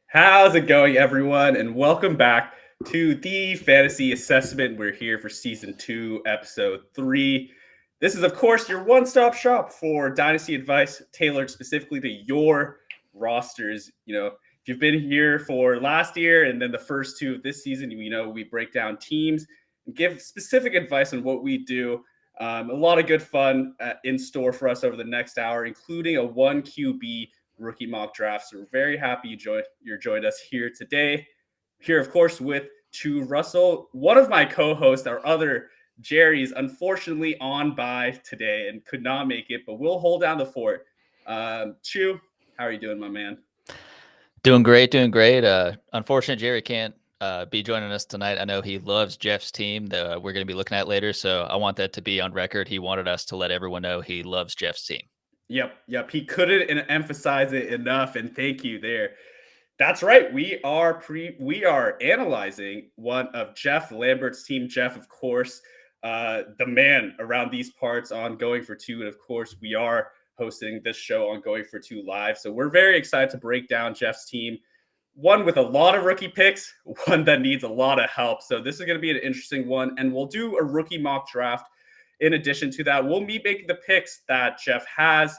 How's it going, everyone? And welcome back to the Fantasy Assessment. We're here for season 2, episode 3. This is, of course, your one stop shop for dynasty advice tailored specifically to your rosters. If you've been here for last year and then the first two of this season, we break down teams and give specific advice on what we do. A lot of good fun in store for us over the next hour, including a 1 QB rookie mock draft. So we're very happy you joined us here today. Here, of course, with Chu Russell, one of my co-hosts, our other Jerry, is unfortunately on by today and could not make it, but we'll hold down the fort. Chu, how are you doing, my man? Doing great, doing great. Unfortunate Jerry can't be joining us tonight. I know he loves Jeff's team that we're going to be looking at later, so I want that to be on record. He wanted us to let everyone know he loves Jeff's team. Yep. He couldn't emphasize it enough, and thank you there. That's right. We are analyzing one of Jeff Lambert's team. Jeff, of course, the man around these parts on Going for Two, and of course, we are hosting this show on Going for Two Live. So we're very excited to break down Jeff's team. One with a lot of rookie picks, one that needs a lot of help. So this is going to be an interesting one, and we'll do a rookie mock draft. In addition to that, we'll be making the picks that Jeff has,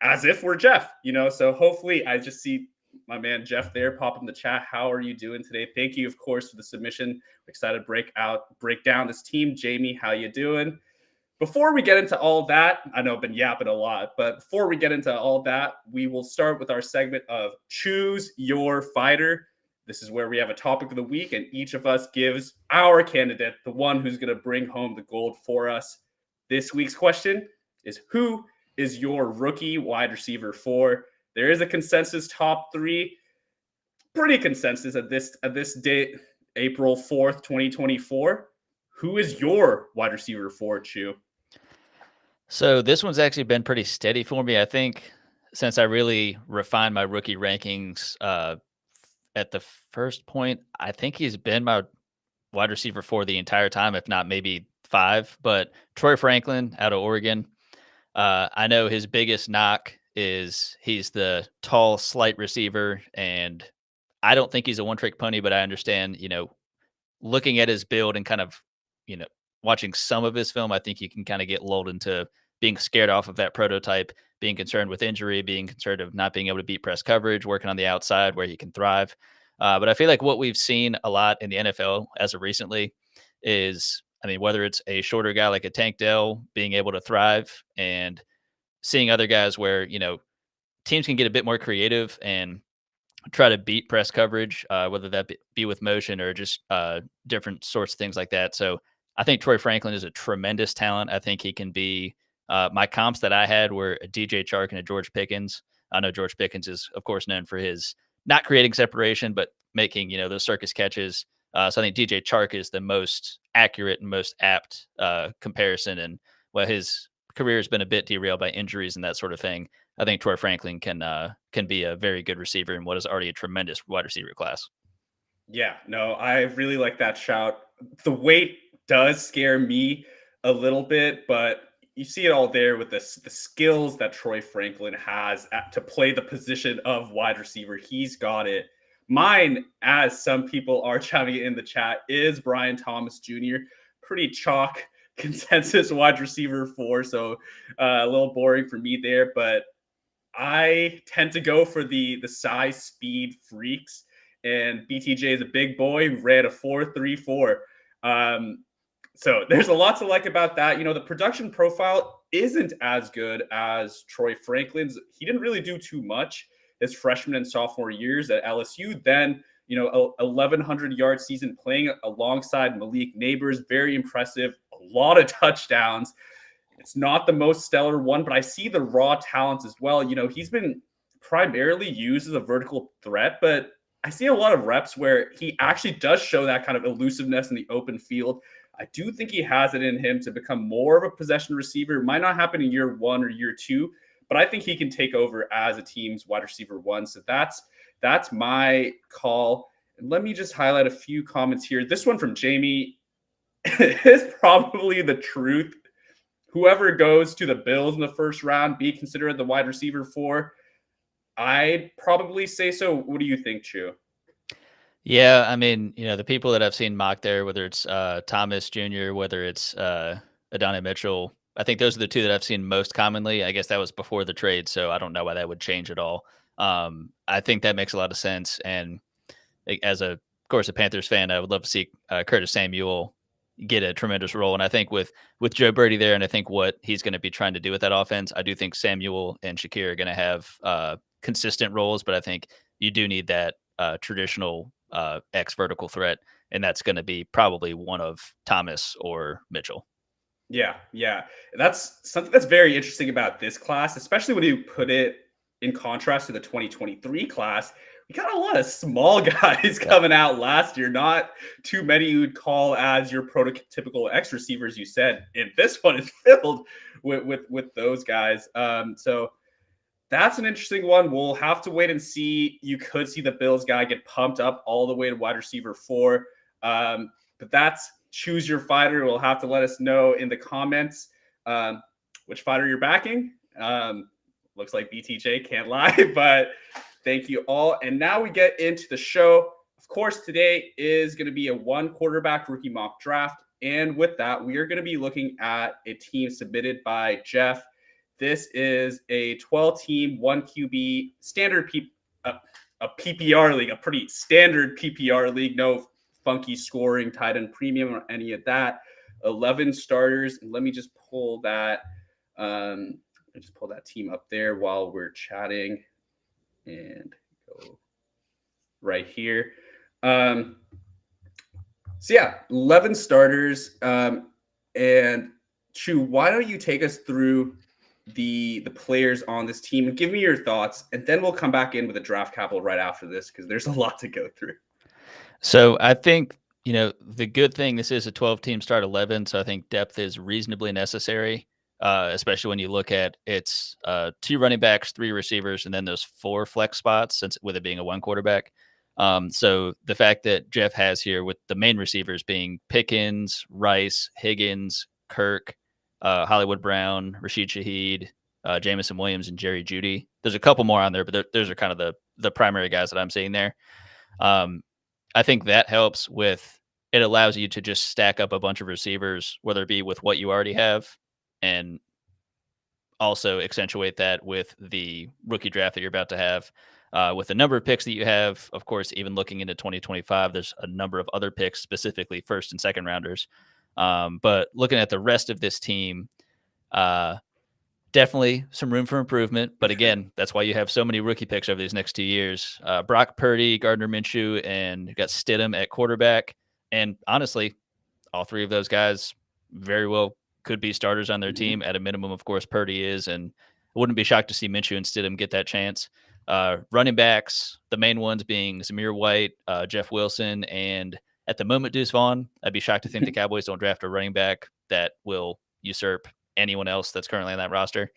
as if we're Jeff. So hopefully, I just see my man Jeff there pop in the chat. How are you doing today? Thank you, of course, for the submission. We're excited to break down this team. Jamie, how you doing? Before we get into all that, I know I've been yapping a lot, but before we get into all that, we will start with our segment of Choose Your Fighter. This is where we have a topic of the week, and each of us gives our candidate, the one who's going to bring home the gold for us. This week's question is, who is your rookie wide receiver for? There is a consensus top three, pretty consensus at this date, April 4th, 2024. Who is your wide receiver for, Chu? So this one's actually been pretty steady for me. I think since I really refined my rookie rankings at the first point, I think he's been my wide receiver for the entire time, if not maybe 5. But Troy Franklin out of Oregon, I know his biggest knock is he's the tall, slight receiver, and I don't think he's a one-trick pony, but I understand, looking at his build and kind of, watching some of his film, I think you can kind of get lulled into being scared off of that prototype, being concerned with injury, being concerned of not being able to beat press coverage, working on the outside where he can thrive. But I feel like what we've seen a lot in the NFL as of recently is, whether it's a shorter guy like a Tank Dell being able to thrive and seeing other guys where, teams can get a bit more creative and try to beat press coverage, whether that be with motion or just different sorts of things like that. So I think Troy Franklin is a tremendous talent. I think he can be my comps that I had were a DJ Chark and a George Pickens. I know George Pickens is, of course, known for his not creating separation, but making, those circus catches. So I think DJ Chark is the most accurate and most apt comparison. And well, his career has been a bit derailed by injuries and that sort of thing. I think Troy Franklin can be a very good receiver in what is already a tremendous wide receiver class. Yeah, no, I really like that shout. The weight does scare me a little bit, but you see it all there with the skills that Troy Franklin has to play the position of wide receiver. He's got it. Mine, as some people are chiming in the chat, is Brian Thomas Jr. Pretty chalk consensus wide receiver for, so a little boring for me there, but I tend to go for the size speed freaks, and BTJ is a big boy who ran a 4.34. So there's a lot to like about that. The production profile isn't as good as Troy Franklin's. He didn't really do too much his freshman and sophomore years at LSU. Then, 1,100-yard season playing alongside Malik Neighbors. Very impressive. A lot of touchdowns. It's not the most stellar one, but I see the raw talents as well. He's been primarily used as a vertical threat, but I see a lot of reps where he actually does show that kind of elusiveness in the open field. I do think he has it in him to become more of a possession receiver. It might not happen in year 1 or year 2, but I think he can take over as a team's wide receiver 1. So that's my call. And let me just highlight a few comments here. This one from Jamie is probably the truth. Whoever goes to the Bills in the first round, be considered the wide receiver 4. I'd probably say so. What do you think, Chu? Yeah, I mean, the people that I've seen mocked there, whether it's Thomas Jr., whether it's Adonai Mitchell, I think those are the two that I've seen most commonly. I guess that was before the trade, so I don't know why that would change at all. I think that makes a lot of sense. And as of course, a Panthers fan, I would love to see Curtis Samuel get a tremendous role. And I think with Joe Brady there, and I think what he's going to be trying to do with that offense, I do think Samuel and Shakir are going to have consistent roles. But I think you do need that traditional X vertical threat, and that's going to be probably one of Thomas or Mitchell. Yeah, yeah. That's something that's very interesting about this class, especially when you put it in contrast to the 2023 class. We got a lot of small guys Yeah. coming out last year, not too many you would call as your prototypical X receivers, you said. And this one is filled with those guys. So that's an interesting one. We'll have to wait and see. You could see the Bills guy get pumped up all the way to wide receiver 4. But that's choose your fighter. We'll have to let us know in the comments which fighter you're backing. Looks like BTJ, can't lie, but thank you all. And now we get into the show. Of course, today is going to be a 1 quarterback rookie mock draft. And with that, we are going to be looking at a team submitted by Jeff. This is a 12-team, 1 QB standard a PPR league, a pretty standard PPR league. No funky scoring, tight end premium, or any of that. 11 starters. And let me just pull that. Team up there while we're chatting, and go right here. So yeah, 11 starters. And Chu, why don't you take us through the players on this team and give me your thoughts, and then we'll come back in with a draft capital right after this because there's a lot to go through. So I think, the good thing, this is a 12-team start 11, so I think depth is reasonably necessary, especially when you look at it's 2 running backs, 3 receivers, and then those 4 flex spots, since with it being a 1 quarterback. So the fact that Jeff has here with the main receivers being Pickens, Rice, Higgins, Kirk, Hollywood Brown, Rashid Shaheed, Jamison Williams, and Jerry Jeudy. There's a couple more on there, but those are kind of the primary guys that I'm seeing there. I think that helps with it allows you to just stack up a bunch of receivers, whether it be with what you already have, and also accentuate that with the rookie draft that you're about to have. With the number of picks that you have, of course, even looking into 2025, there's a number of other picks, specifically first and second rounders. But looking at the rest of this team, definitely some room for improvement. But again, that's why you have so many rookie picks over these next 2 years. Brock Purdy, Gardner Minshew, and you've got Stidham at quarterback. And honestly, all 3 of those guys very well could be starters on their team. At a minimum, of course, Purdy is. And I wouldn't be shocked to see Minshew and Stidham get that chance. Running backs, the main ones being Zamir White, Jeff Wilson, and at the moment, Deuce Vaughn. I'd be shocked to think the Cowboys don't draft a running back that will usurp anyone else that's currently on that roster.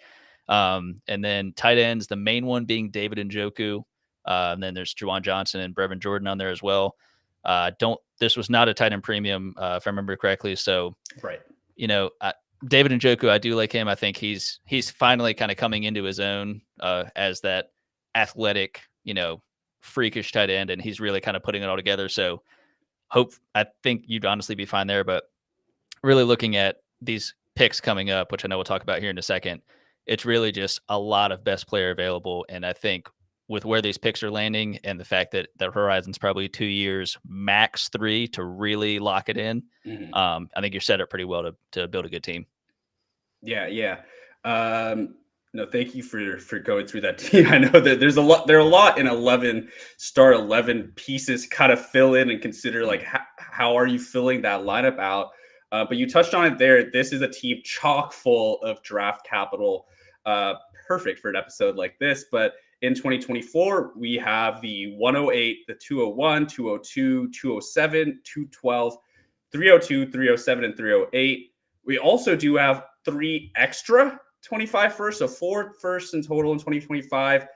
And then tight ends, the main one being David Njoku. And then there's Juwan Johnson and Brevin Jordan on there as well. This was not a tight end premium, if I remember correctly. So, Right. David Njoku, I do like him. I think he's finally kind of coming into his own as that athletic, freakish tight end, and he's really kind of putting it all together. So I think you'd honestly be fine there, but really looking at these picks coming up, which I know we'll talk about here in a second, it's really just a lot of best player available. And I think with where these picks are landing and the fact that the horizon's probably 2 years, max 3 to really lock it in, I think you're set up pretty well to build a good team. Yeah, yeah. No, thank you for going through that team. I know that there are a lot in 11 pieces kind of fill in and consider like how are you filling that lineup out. But you touched on it there. This is a team chock full of draft capital, perfect for an episode like this. But in 2024, we have the 108, the 201, 202, 207, 212, 302, 307, and 308. We also do have 3 extra 25 firsts, so 4 firsts in total in 2025,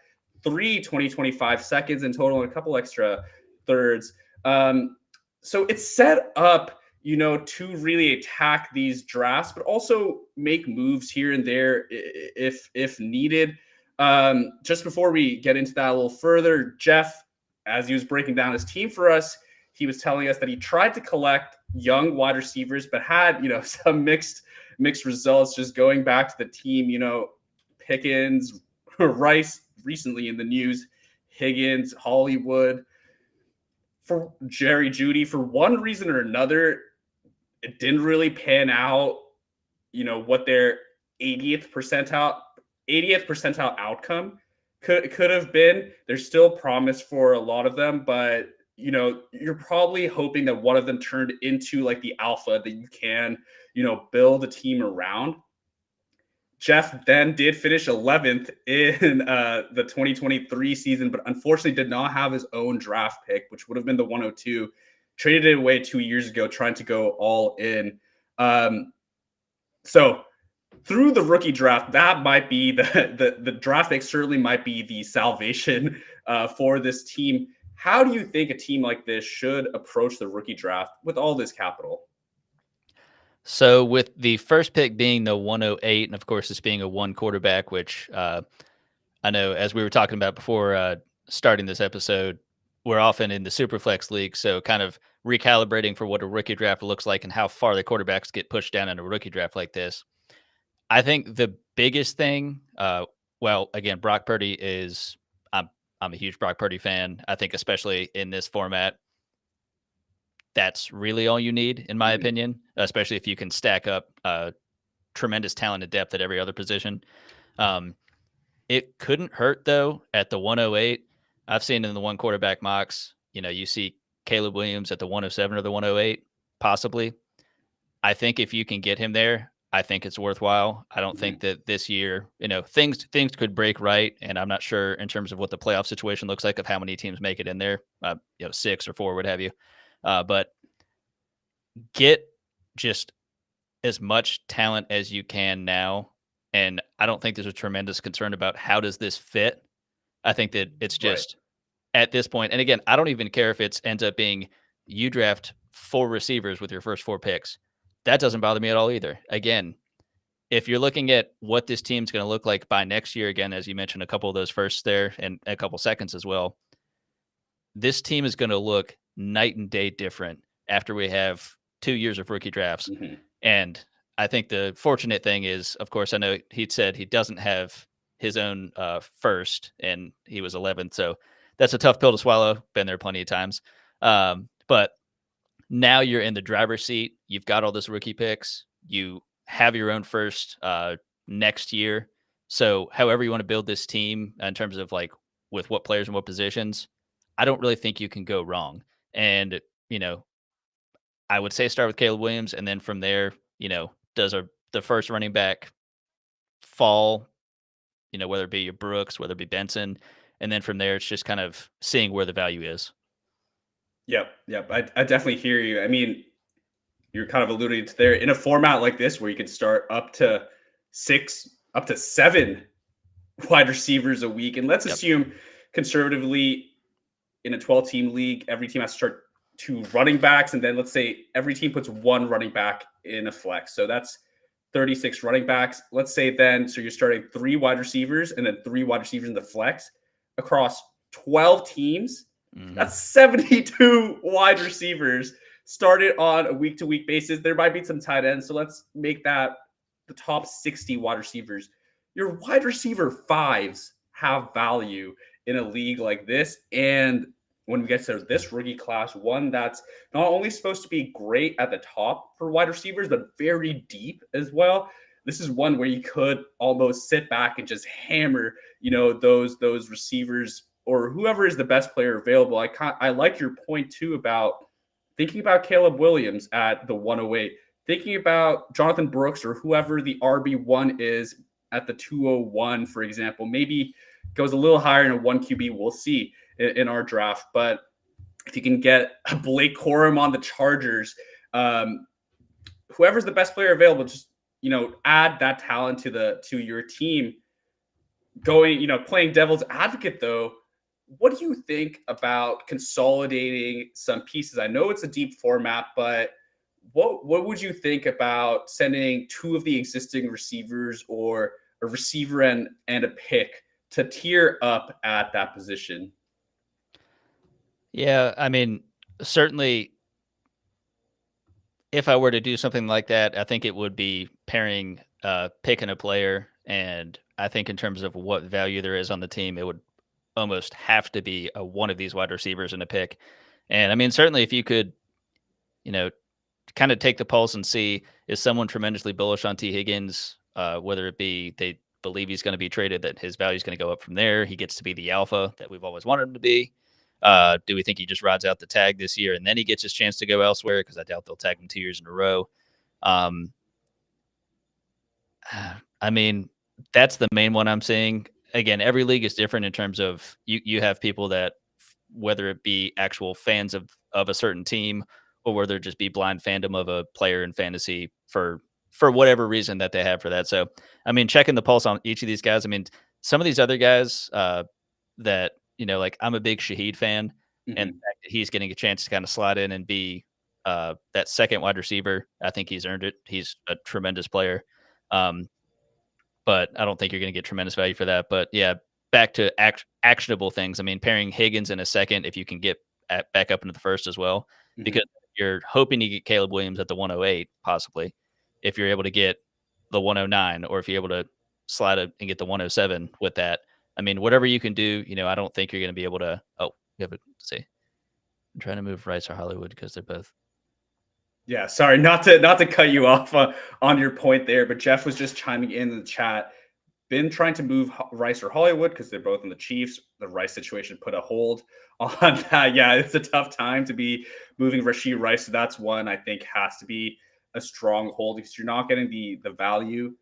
3 2025 seconds in total, and a couple extra thirds. So it's set up, to really attack these drafts, but also make moves here and there if needed. Just before we get into that a little further, Jeff, as he was breaking down his team for us, he was telling us that he tried to collect young wide receivers, but had some mixed results. Just going back to the team, Pickens, Rice recently in the news, Higgins, Hollywood, for Jerry Judy, for one reason or another, it didn't really pan out. What their 80th percentile 80th percentile outcome could have been. There's still promise for a lot of them, but you're probably hoping that one of them turned into like the alpha that you can build a team around. Jeff then did finish 11th in the 2023 season, but unfortunately did not have his own draft pick, which would have been the 102. Traded it away 2 years ago, trying to go all in. So through the rookie draft, that might be the draft pick certainly might be the salvation for this team. How do you think a team like this should approach the rookie draft with all this capital? So with the first pick being the 108, and of course this being a one quarterback, which I know as we were talking about before starting this episode, we're often in the superflex league, so kind of recalibrating for what a rookie draft looks like and how far the quarterbacks get pushed down in a rookie draft like this. I think the biggest thing, well, again, Brock Purdy is. I'm a huge Brock Purdy fan. I think especially in this format, that's really all you need, in my opinion, especially if you can stack up tremendous talent and depth at every other position. Um, it couldn't hurt, though, at the 108. I've seen in the one quarterback mocks, you see Caleb Williams at the 107 or the 108, possibly. I think if you can get him there, I think it's worthwhile. I don't think that this year, things could break right, and I'm not sure in terms of what the playoff situation looks like of how many teams make it in there, 6 or 4, what have you. But get just as much talent as you can now, and I don't think there's a tremendous concern about how does this fit. I think that it's Right. just at this point, and again, I don't even care if it ends up being you draft 4 receivers with your first 4 picks. That doesn't bother me at all either. Again, if you're looking at what this team's going to look like by next year, again, as you mentioned, a couple of those firsts there and a couple seconds as well, this team is going to look night and day different after we have 2 years of rookie drafts. Mm-hmm. And I think the fortunate thing is, of course, I know he said he doesn't have his own first, and he was 11th. So that's a tough pill to swallow. Been there plenty of times. But now you're in the driver's seat. You've got all those rookie picks. You have your own first next year. So however you want to build this team in terms of like with what players and what positions, I don't really think you can go wrong. And, I would say start with Caleb Williams, and then from there, does the first running back fall, whether it be your Brooks, whether it be Benson, and then from there, it's just kind of seeing where the value is. Yep. I definitely hear you. I mean, you're kind of alluding to there in a format like this where you could start up to 6, up to 7 wide receivers a week. And let's Yep. assume conservatively in a 12-team league, every team has to start 2 running backs. And then let's say every team puts 1 running back in a flex. So that's 36 running backs. Let's say then, so you're starting 3 wide receivers and then 3 wide receivers in the flex across 12 teams. Mm-hmm. That's 72 wide receivers started on a week-to-week basis. There might be some tight ends, so let's make that the top 60 wide receivers. Your wide receiver 5s have value in a league like this. And when we get to this rookie class, one that's not only supposed to be great at the top for wide receivers, but very deep as well. This is one where you could almost sit back and just hammer, those receivers or whoever is the best player available. I like your point too about thinking about Caleb Williams at the 108, thinking about Jonathan Brooks or whoever the RB1 is at the 201, for example. Maybe goes a little higher in a 1 QB. We'll see in our draft. But if you can get a Blake Corum on the Chargers, whoever's the best player available, just add that talent to your team. Playing devil's advocate though, what do you think about consolidating some pieces? I know it's a deep format, but what would you think about sending 2 of the existing receivers or a receiver and a pick to tier up at that position. Yeah, I mean, certainly if I were to do something like that, I think it would be picking a player, and I think in terms of what value there is on the team, it would almost have to be one of these wide receivers in a pick. And I mean, certainly if you could, you know, kind of take the pulse and see is someone tremendously bullish on T. Higgins, whether it be they believe he's going to be traded, that his value is going to go up from there. He gets to be the alpha that we've always wanted him to be. Do we think he just rides out the tag this year and then he gets his chance to go elsewhere? Because I doubt they'll tag him 2 years in a row. Um, I mean, that's the main one I'm seeing. Again, every league is different in terms of you have people that whether it be actual fans of a certain team or whether it just be blind fandom of a player in fantasy for whatever reason that they have for that. So, I mean, checking the pulse on each of these guys. I mean, some of these other guys that like I'm a big Shaheed fan, and the Mhm. fact that he's getting a chance to kind of slide in and be that second wide receiver, I think he's earned it. He's a tremendous player. Um, but I don't think you're going to get tremendous value for that. But yeah, back to actionable things. I mean, pairing Higgins in a second, if you can get back up into the first as well, because Mhm. you're hoping to get Caleb Williams at the 108, possibly. If you're able to get the 109, or if you're able to slide it and get the 107 with that, I mean, whatever you can do, I don't think you're going to be able to. Oh, yeah, but see, I'm trying to move Rice or Hollywood because they're both. Yeah, sorry, not to cut you off on your point there, but Jeff was just chiming in the chat. Been trying to move Rice or Hollywood because they're both in the Chiefs. The Rice situation put a hold on that. Yeah, it's a tough time to be moving Rashid Rice. So that's one I think has to be a strong hold because you're not getting the value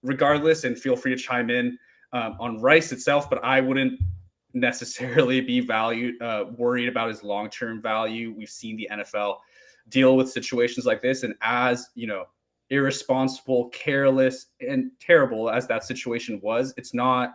regardless. And feel free to chime in on Rice itself, but I wouldn't necessarily be worried about his long term value. We've seen the NFL deal with situations like this, and as irresponsible, careless, and terrible as that situation was, it's not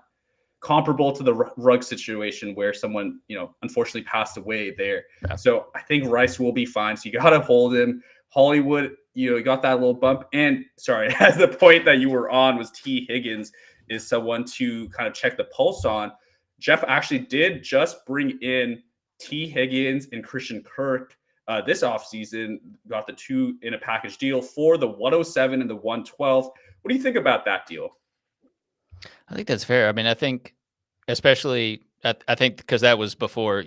comparable to the rug situation where someone, unfortunately passed away there. Yeah. So I think Rice will be fine. So you got to hold him. Hollywood, you got that little bump. And sorry, as the point that you were on was T. Higgins is someone to kind of check the pulse on. Jeff actually did just bring in T. Higgins and Christian Kirk this offseason, got the two in a package deal for the 107 and the 112. What do you think about that deal? I think that's fair. I mean, I think especially I think because that was before,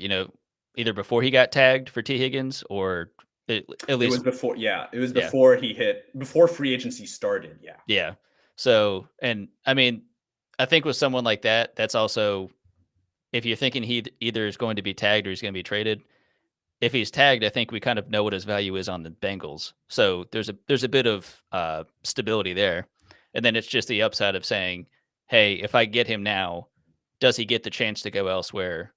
either before he got tagged for T. Higgins or at It was least before, yeah. It was yeah, before free agency started. Yeah. yeah. So, and I mean, I think with someone like that, that's also if you're thinking he either is going to be tagged or he's going to be traded. If he's tagged, I think we kind of know what his value is on the Bengals. So there's a bit of stability there, and then it's just the upside of saying, hey, if I get him now, does he get the chance to go elsewhere?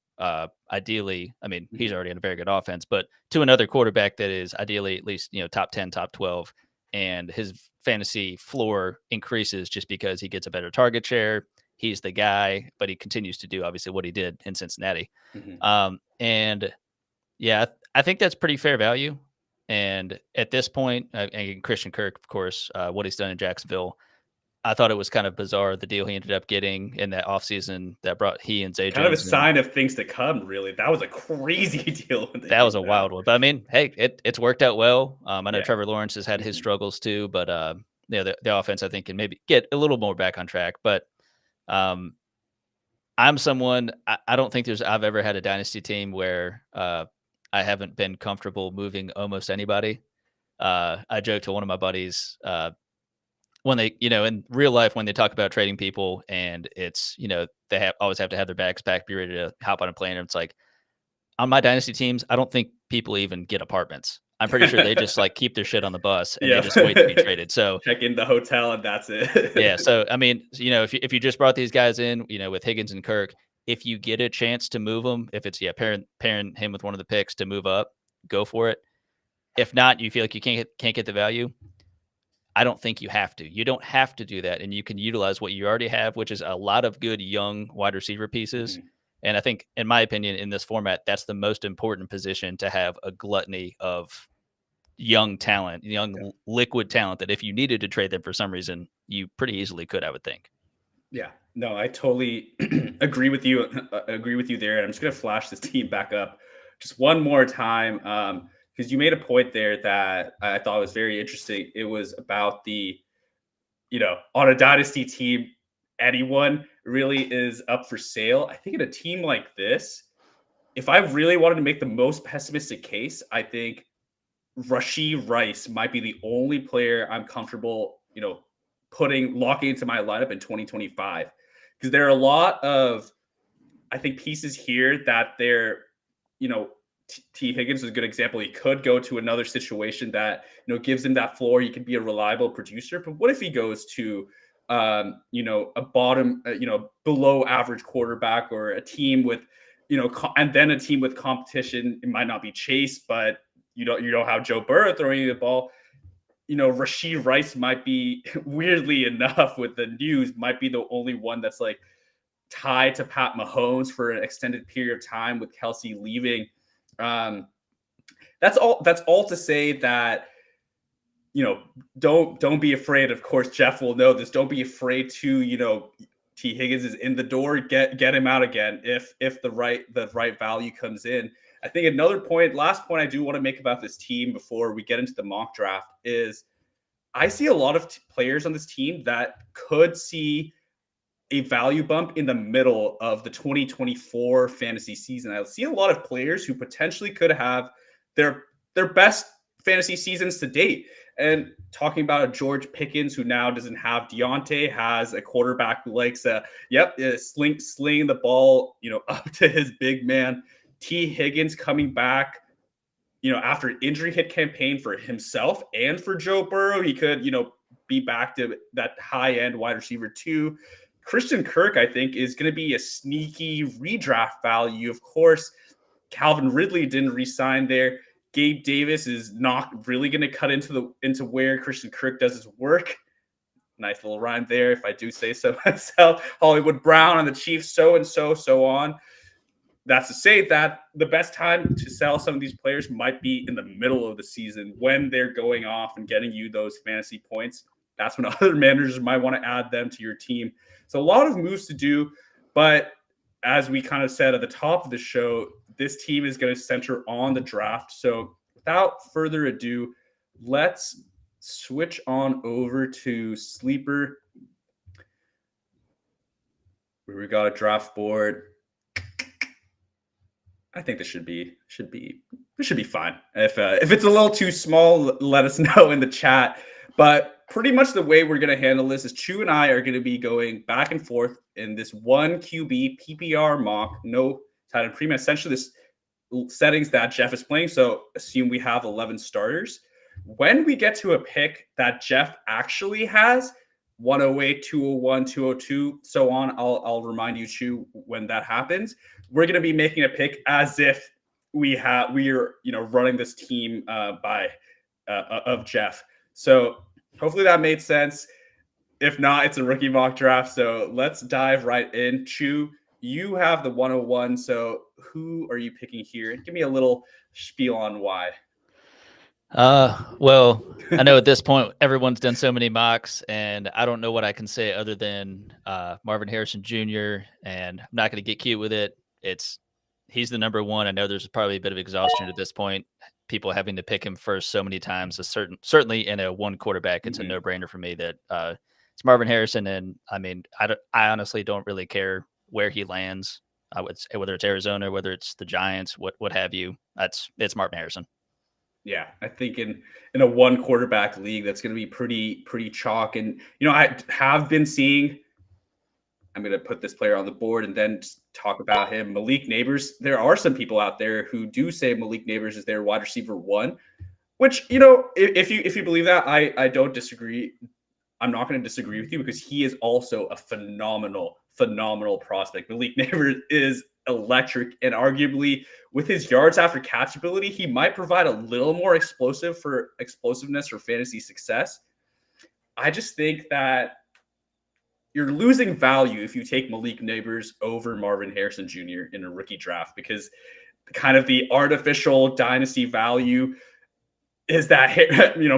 Ideally, I mean, he's Mhm. already in a very good offense, but to another quarterback that is ideally at least top 10, top 12, and his fantasy floor increases just because he gets a better target share. He's the guy, but he continues to do obviously what he did in Cincinnati. Mhm. And yeah, I think that's pretty fair value. And at this point, and Christian Kirk, of course, what he's done in Jacksonville, I thought it was kind of bizarre the deal he ended up getting in that offseason that brought he and Zay Kind of a Jones in. sign of things to come, really. That was a crazy deal when they That was did a that. wild one. But I mean, hey, it's worked out well. I know Yeah. Trevor Lawrence has had his Mhm. struggles too, but the offense I think can maybe get a little more back on track. But um, I'm someone I don't think I've ever had a dynasty team where I haven't been comfortable moving almost anybody. I joked to one of my buddies when they, in real life, when they talk about trading people and it's, they always have to have their bags packed, be ready to hop on a plane. And it's like on my dynasty teams, I don't think people even get apartments. I'm pretty sure they just like keep their shit on the bus and they Yeah. just wait to be traded. So Check in the hotel and that's yeah, it. so I mean, if you just brought these guys in, with Higgins and Kirk, if you get a chance to move them, if it's pairing him with one of the picks to move up, go for it. If not, you feel like you can't get the value. I don't think you have to. You don't have to do that, and you can utilize what you already have, which is a lot of good young wide receiver pieces. Mhm. And I think, in my opinion, in this format, that's the most important position to have a gluttony of young talent, Yeah. liquid talent that if you needed to trade them for some reason, you pretty easily could, I would think. Yeah. No, I totally agree with you. Agree with you there. And I'm just gonna flash this team back up just one more time, because you made a point there that I thought was very interesting. It was about the, on a dynasty team, anyone really is up for sale. I think in a team like this, if I really wanted to make the most pessimistic case, I think Rashee Rice might be the only player I'm comfortable, putting locking into my lineup in 2025, because there are a lot of, I think, pieces here that they're, you know, T. Higgins is a good example. He could go to another situation that gives him that floor. He could be a reliable producer. But what if he goes to, a bottom, below average quarterback, or a team with, and then a team with competition? It might not be Chase, but you don't have Joe Burrow throwing you the ball. Rashee Rice might be, weirdly enough, with the news, might be the only one that's like tied to Pat Mahomes for an extended period of time with Kelsey leaving. Um, that's all. That's all to say that don't be afraid. Of course, Jeff will know this. Don't be afraid to T. Higgins is in the door. Get him out again if the right value comes in. I think last point I do want to make about this team before we get into the mock draft is I see a lot of players on this team that could see a value bump in the middle of the 2024 fantasy season. I see a lot of players who potentially could have their best fantasy seasons to date. And talking about a George Pickens who now doesn't have Deontay, has a quarterback who likes sling the ball, up to his big man. T. Higgins coming back, after an injury hit campaign for himself and for Joe Burrow. He could, be back to that high end wide receiver too. Christian Kirk, I think, is going to be a sneaky redraft value. Of course, Calvin Ridley didn't resign there. Gabe Davis is not really going to cut into where Christian Kirk does his work. Nice little rhyme there, if I do say so myself. Hollywood Brown on the Chiefs, so on. That's to say that the best time to sell some of these players might be in the middle of the season when they're going off and getting you those fantasy points. That's when other managers might want to add them to your team. So a lot of moves to do, but as we kind of said at the top of the show, this team is going to center on the draft. So without further ado, let's switch on over to Sleeper, where we got a draft board. I think this should be fine. If it's a little too small, let us know in the chat. But pretty much the way we're going to handle this is Chu and I are going to be going back and forth in this one QB PPR mock, no tight end premium. Essentially, this settings that Jeff is playing. So assume we have 11 starters. When we get to a pick that Jeff actually has, 108, 201, 202, so on, I'll remind you, Chu, when that happens. We're going to be making a pick as if we are running this team of Jeff. So hopefully that made sense. If not, it's a rookie mock draft. So let's dive right in. Chu, you have the 101. So who are you picking here? Give me a little spiel on why. Well, I know at this point everyone's done so many mocks, and I don't know what I can say other than Marvin Harrison Jr. And I'm not going to get cute with it. He's the number one. I know there's probably a bit of exhaustion at this point. People having to pick him first so many times is certainly in a one quarterback. It's a no brainer for me that it's Marvin Harrison, and I mean I honestly don't really care where he lands. I would say whether it's Arizona, whether it's the Giants, what have you. It's Marvin Harrison. Yeah, I think in a one quarterback league, that's going to be pretty chalk. And I have been seeing. I'm going to put this player on the board and then talk about him. Malik Neighbors. There are some people out there who do say Malik Neighbors is their wide receiver one, which if you believe that, I don't disagree. I'm not going to disagree with you because he is also a phenomenal prospect. Malik Neighbors is electric, and arguably with his yards after catch ability, he might provide a little more explosiveness for fantasy success. I just think that you're losing value if you take Malik Neighbors over Marvin Harrison Jr. in a rookie draft, because kind of the artificial dynasty value is that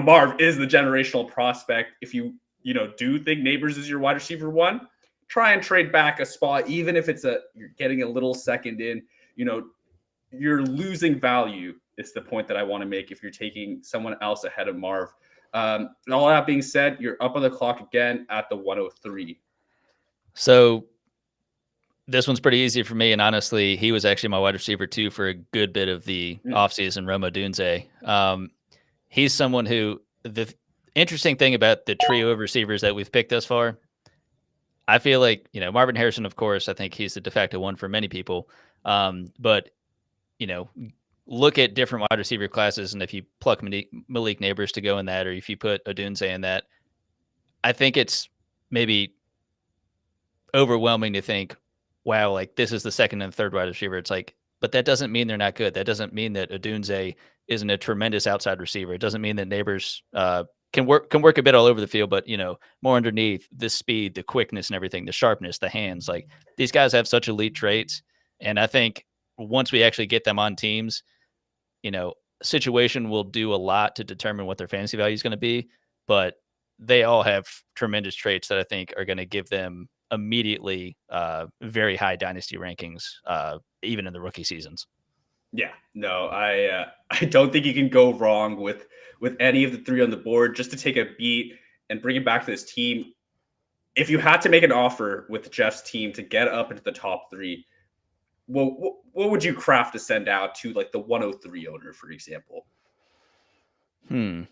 Marv is the generational prospect. If you do think Neighbors is your wide receiver one, try and trade back a spot, even if you're getting a little second in. You know, you're losing value. Is the point that I want to make if you're taking someone else ahead of Marv. All that being said, you're up on the clock again at the 103. So this one's pretty easy for me, and honestly, he was actually my wide receiver too for a good bit of the offseason, Rome Odunze. He's someone who interesting thing about the trio of receivers that we've picked thus far, I feel like, Marvin Harrison, of course, I think he's the de facto one for many people. But, you know, look at different wide receiver classes, and if you pluck Malik Neighbors to go in that, or if you put Odunze in that, I think it's maybe overwhelming to think, wow, like this is the second and third wide receiver. It's like, but that doesn't mean they're not good. That doesn't mean that Odunze isn't a tremendous outside receiver. It doesn't mean that Neighbors can work a bit all over the field, but more underneath, the speed, the quickness, and everything, the sharpness, the hands. Like these guys have such elite traits, and I think once we actually get them on teams, situation will do a lot to determine what their fantasy value is going to be. But they all have tremendous traits that I think are going to give them immediately very high dynasty rankings, even in the rookie seasons. Yeah, no, I don't think you can go wrong with any of the three on the board. Just to take a beat and bring it back to this team, if you had to make an offer with Jeff's team to get up into the top three, what would you craft to send out to like the 103 owner, for example? If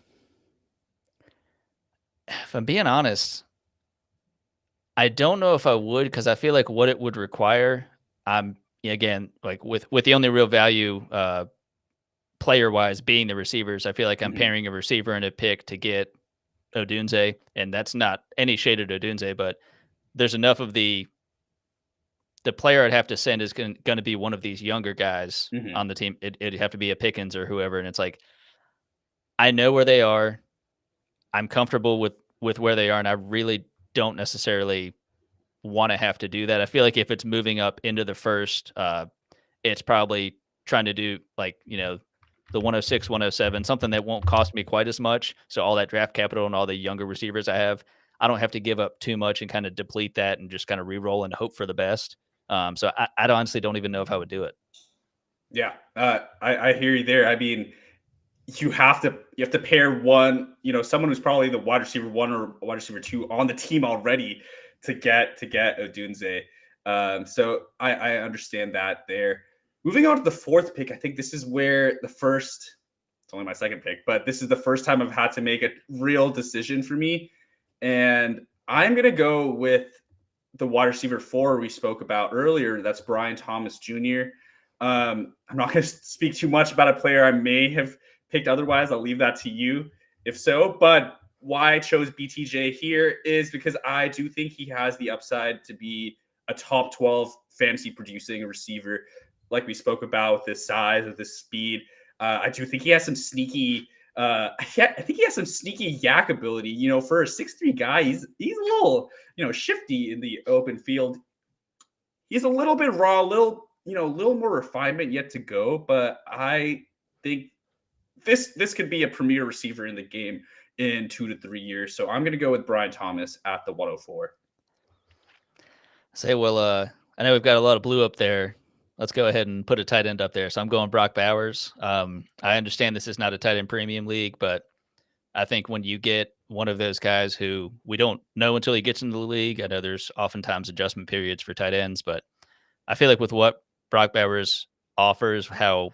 I'm being honest, I don't know if I would, because I feel like what it would require, again, like with the only real value player wise being the receivers, I feel like I'm pairing a receiver and a pick to get Odunze, and that's not any shade at Odunze, but there's enough of the player I'd have to send is going to be one of these younger guys on the team. It'd have to be a Pickens or whoever, and it's like I know where they are. I'm comfortable with where they are, and I really don't necessarily want to have to do that. I feel like if it's moving up into the first, it's probably trying to do like, the 106, 107, something that won't cost me quite as much. So all that draft capital and all the younger receivers I have, I don't have to give up too much and kind of deplete that and just kind of re-roll and hope for the best. So I honestly don't even know if I would do it. Yeah, I hear you there. I mean, you have to pair one, someone who's probably the wide receiver one or wide receiver two on the team already to get Odunze. So I understand that there. Moving on to the fourth pick, I think this is where it's only my second pick, but this is the first time I've had to make a real decision for me. And I'm going to go with the wide receiver 4 we spoke about earlier. That's Brian Thomas Jr. I'm not going to speak too much about a player I may have picked otherwise. I'll leave that to you if so. But why I chose BTJ here is because I do think he has the upside to be a top 12 fantasy producing receiver, like we spoke about, with his size, with his speed. I do think he has some sneaky. I think he has some sneaky yak ability. For a 6'3" guy, he's a little shifty in the open field. He's a little bit raw, a little more refinement yet to go. But I think this could be a premier receiver in the game in 2 to 3 years. So I'm going to go with Brian Thomas at the 104. I know we've got a lot of blue up there. Let's go ahead and put a tight end up there. So I'm going Brock Bowers. I understand this is not a tight end premium league, but I think when you get one of those guys who we don't know until he gets into the league, I know there's oftentimes adjustment periods for tight ends, but I feel like with what Brock Bowers offers, how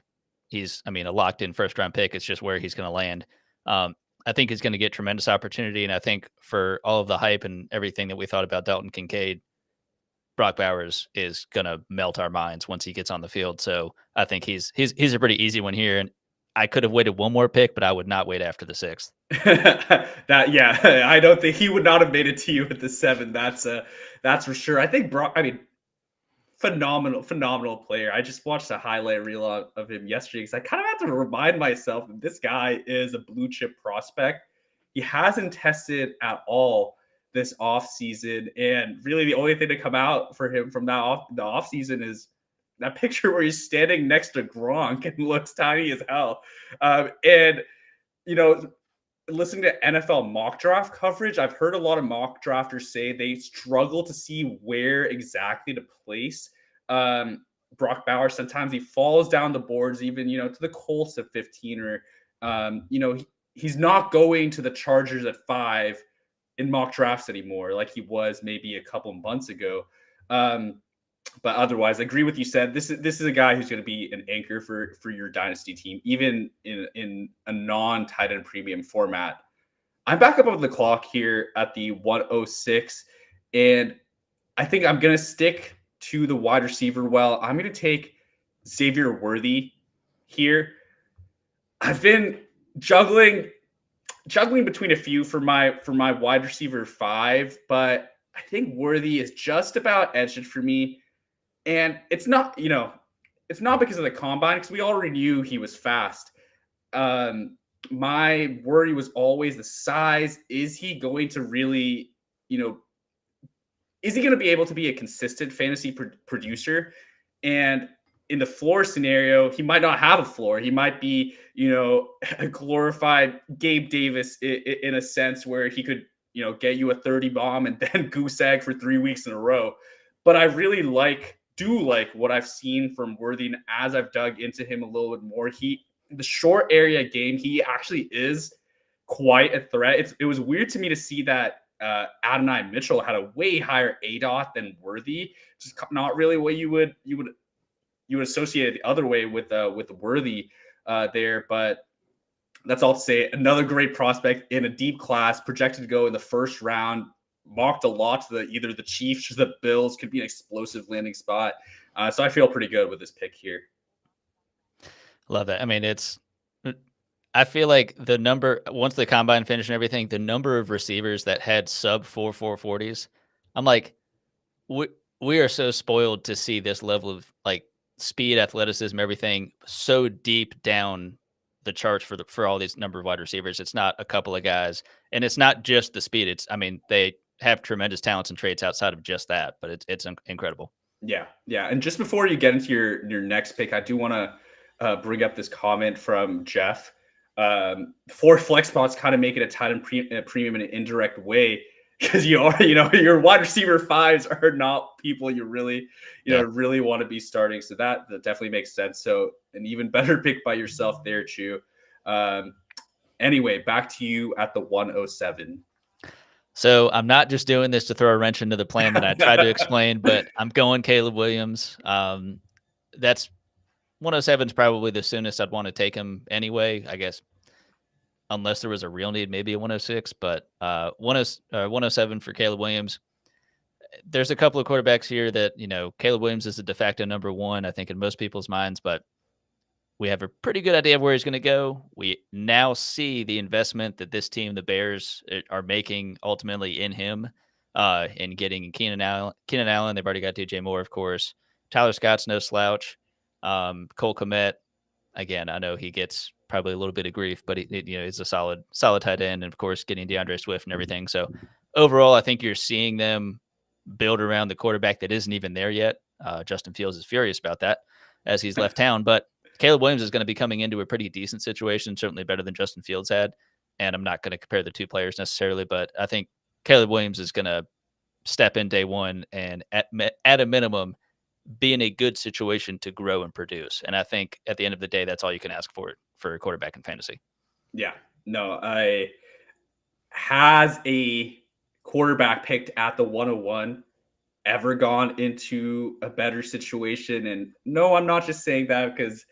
he's, a locked in first round pick, it's just where he's going to land. I think he's going to get tremendous opportunity. And I think for all of the hype and everything that we thought about Dalton Kincaid, Brock Bowers is going to melt our minds once he gets on the field. So I think he's a pretty easy one here. And I could have waited one more pick, but I would not wait after the 6th. I don't think he would not have made it to you at the 7. That's for sure. I think Brock, phenomenal player. I just watched a highlight reel of him yesterday because I kind of have to remind myself that this guy is a blue chip prospect. He hasn't tested at all this offseason, and really the only thing to come out for him from the offseason is that picture where he's standing next to Gronk and looks tiny as hell. And listening to NFL mock draft coverage, I've heard a lot of mock drafters say they struggle to see where exactly to place Brock Bowers. Sometimes he falls down the boards, even, to the Colts at 15, or, he's not going to the Chargers at 5 in mock drafts anymore, like he was maybe a couple months ago. But otherwise, I agree with you said. This is a guy who's going to be an anchor for your dynasty team, even in a non-tight end premium format. I'm back up on the clock here at the 106, and I think I'm going to stick to the wide receiver. Well, I'm going to take Xavier Worthy here. I've been juggling between a few for my wide receiver 5, but I think Worthy is just about edged for me. And it's not because of the combine, because we already knew he was fast. My worry was always the size. Is he going to really, is he going to be able to be a consistent fantasy producer? And in the floor scenario, he might not have a floor. He might be, a glorified Gabe Davis in a sense, where he could, get you a 30 bomb and then goose egg for 3 weeks in a row. But I really do like what I've seen from Worthy, and as I've dug into him a little bit more, the short area game, he actually is quite a threat. It was weird to me to see that Adonai Mitchell had a way higher ADOT than Worthy. Just not really what you would associate it the other way with Worthy there. But that's all to say. Another great prospect in a deep class, projected to go in the first round. Mocked a lot to either the Chiefs or the Bills. Could be an explosive landing spot. So I feel pretty good with this pick here. Love that. I mean, I feel like once the combine finished and everything, the number of receivers that had sub 4.40s, I'm like, we are so spoiled to see this level of like speed, athleticism, everything so deep down the charts for all these number of wide receivers. It's not a couple of guys, and it's not just the speed. They have tremendous talents and traits outside of just that, but it's incredible. Yeah. And just before you get into your next pick, I do want to bring up this comment from Jeff. 4 flex spots kind of make it a tight end premium in an indirect way, because your wide receiver 5s are not people you really really want to be starting. So that definitely makes sense. So an even better pick by yourself there, Chu. Anyway, back to you at the 107. So I'm not just doing this to throw a wrench into the plan that I tried to explain, but I'm going Caleb Williams. That's 107 is probably the soonest I'd want to take him anyway, I guess, unless there was a real need, maybe a 106, but 107 for Caleb Williams. There's a couple of quarterbacks here that, Caleb Williams is the de facto number 1, I think, in most people's minds, but we have a pretty good idea of where he's going to go. We now see the investment that this team, the Bears, are making ultimately in him, in getting Keenan Allen. They've already got DJ Moore, of course. Tyler Scott's no slouch. Cole Kmet, again, I know he gets probably a little bit of grief, but he's a solid tight end, and of course, getting DeAndre Swift and everything. So overall, I think you're seeing them build around the quarterback that isn't even there yet. Justin Fields is furious about that as he's left town, but Caleb Williams is going to be coming into a pretty decent situation, certainly better than Justin Fields had. And I'm not going to compare the two players necessarily, but I think Caleb Williams is going to step in day one and at a minimum be in a good situation to grow and produce. And I think at the end of the day, that's all you can ask for a quarterback in fantasy. Yeah, no, has a quarterback picked at the 101 ever gone into a better situation? And no, I'm not just saying that because,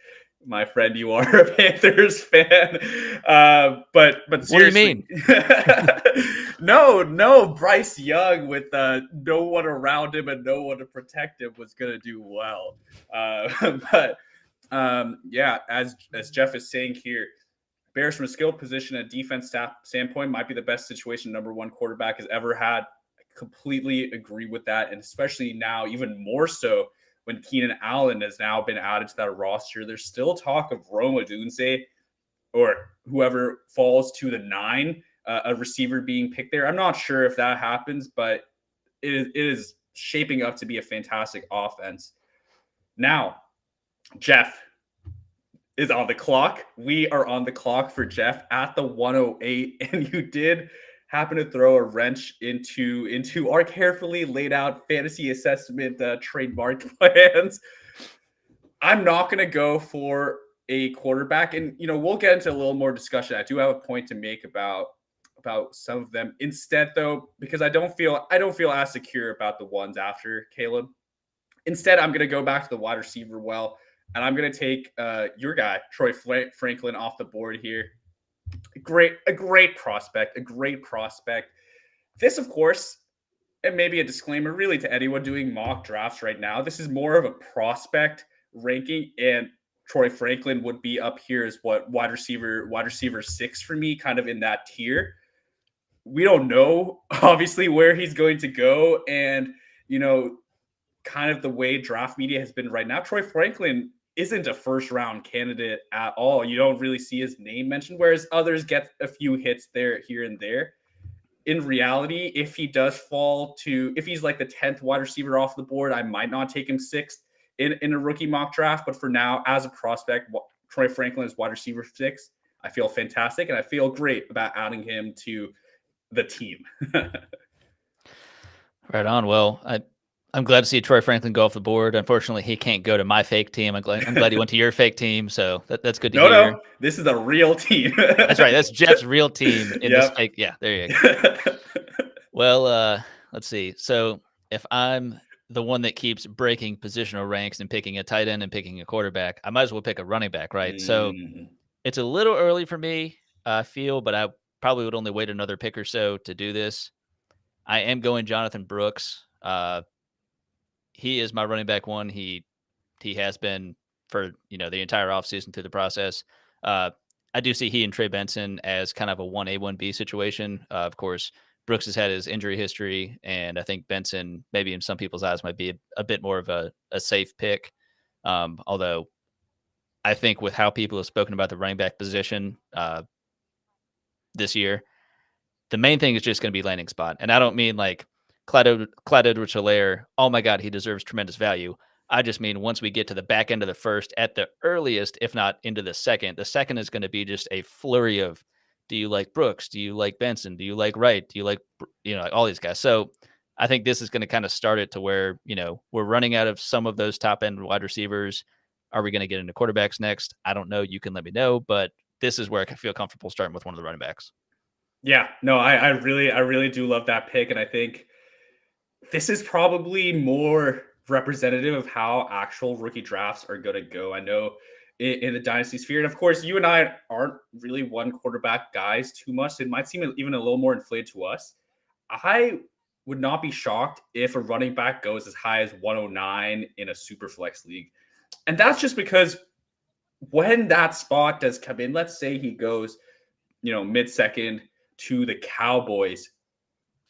my friend, you are a Panthers fan. But seriously, what do you mean? No, Bryce Young with no one around him and no one to protect him was going to do well. But yeah, as Jeff is saying here, Bears from a skilled position and defense standpoint might be the best situation number 1 quarterback has ever had. I completely agree with that. And especially now, even more so when Keenan Allen has now been added to that roster. There's still talk of Rome Odunze or whoever falls to the 9, a receiver being picked there. I'm not sure if that happens, but it is shaping up to be a fantastic offense. Now, Jeff, is on the clock. We are on the clock for Jeff at the 108, and you did happen to throw a wrench into our carefully laid out fantasy assessment trademark plans. I'm not going to go for a quarterback, and we'll get into a little more discussion. I do have a point to make about some of them. Instead, though, because I don't feel as secure about the ones after Caleb. Instead, I'm going to go back to the wide receiver and I'm going to take your guy, Troy Franklin, off the board here. A great prospect, a great prospect. This, of course, and maybe a disclaimer really to anyone doing mock drafts right now. This is more of a prospect ranking, and Troy Franklin would be up here as what wide receiver 6 for me, kind of in that tier. We don't know obviously where he's going to go, and you know kind of the way draft media has been right now, Troy Franklin isn't a first round candidate at all. You don't really see his name mentioned, whereas others get a few hits there, here and there. In reality, if he does if he's like the 10th wide receiver off the board, I might not take him 6th in a rookie mock draft. But for now, as a prospect, Troy Franklin is wide receiver 6. I feel fantastic, and I feel great about adding him to the team. Right on. Well, I'm glad to see Troy Franklin go off the board. Unfortunately, he can't go to my fake team. I'm glad he went to your fake team, so that's good to No, hear. no, this is a real team. That's right. That's Jeff's real team in this Yep. fake. Yeah, there you go. Well, let's see. So if I'm the one that keeps breaking positional ranks and picking a tight end and picking a quarterback, I might as well pick a running back, right? So Mm. it's a little early for me, I feel, but I probably would only wait another pick or so to do this. I am going Jonathan Brooks. He is my running back one. He has been for the entire offseason through the process. Uh, I do see he and Trey Benson as kind of a 1A 1B situation. Of course, Brooks has had his injury history, and I think Benson, maybe in some people's eyes, might be a bit more of a safe pick. Although I think with how people have spoken about the running back position this year, the main thing is just going to be landing spot. And I don't mean like Clyde Edwards-Helaire, oh my God, he deserves tremendous value. I just mean once we get to the back end of the first, at the earliest, if not into the second is going to be just a flurry of, do you like Brooks? Do you like Benson? Do you like Wright? Do you like, like all these guys? So I think this is going to kind of start it to where, we're running out of some of those top end wide receivers. Are we going to get into quarterbacks next? I don't know. You can let me know, but this is where I can feel comfortable starting with one of the running backs. Yeah, no, I really do love that pick, and I think this is probably more representative of how actual rookie drafts are going to go. I know in the dynasty sphere, and of course, you and I aren't really one quarterback guys too much. It might seem even a little more inflated to us. I would not be shocked if a running back goes as high as 109 in a super flex league, and that's just because when that spot does come in, let's say he goes, mid second to the Cowboys,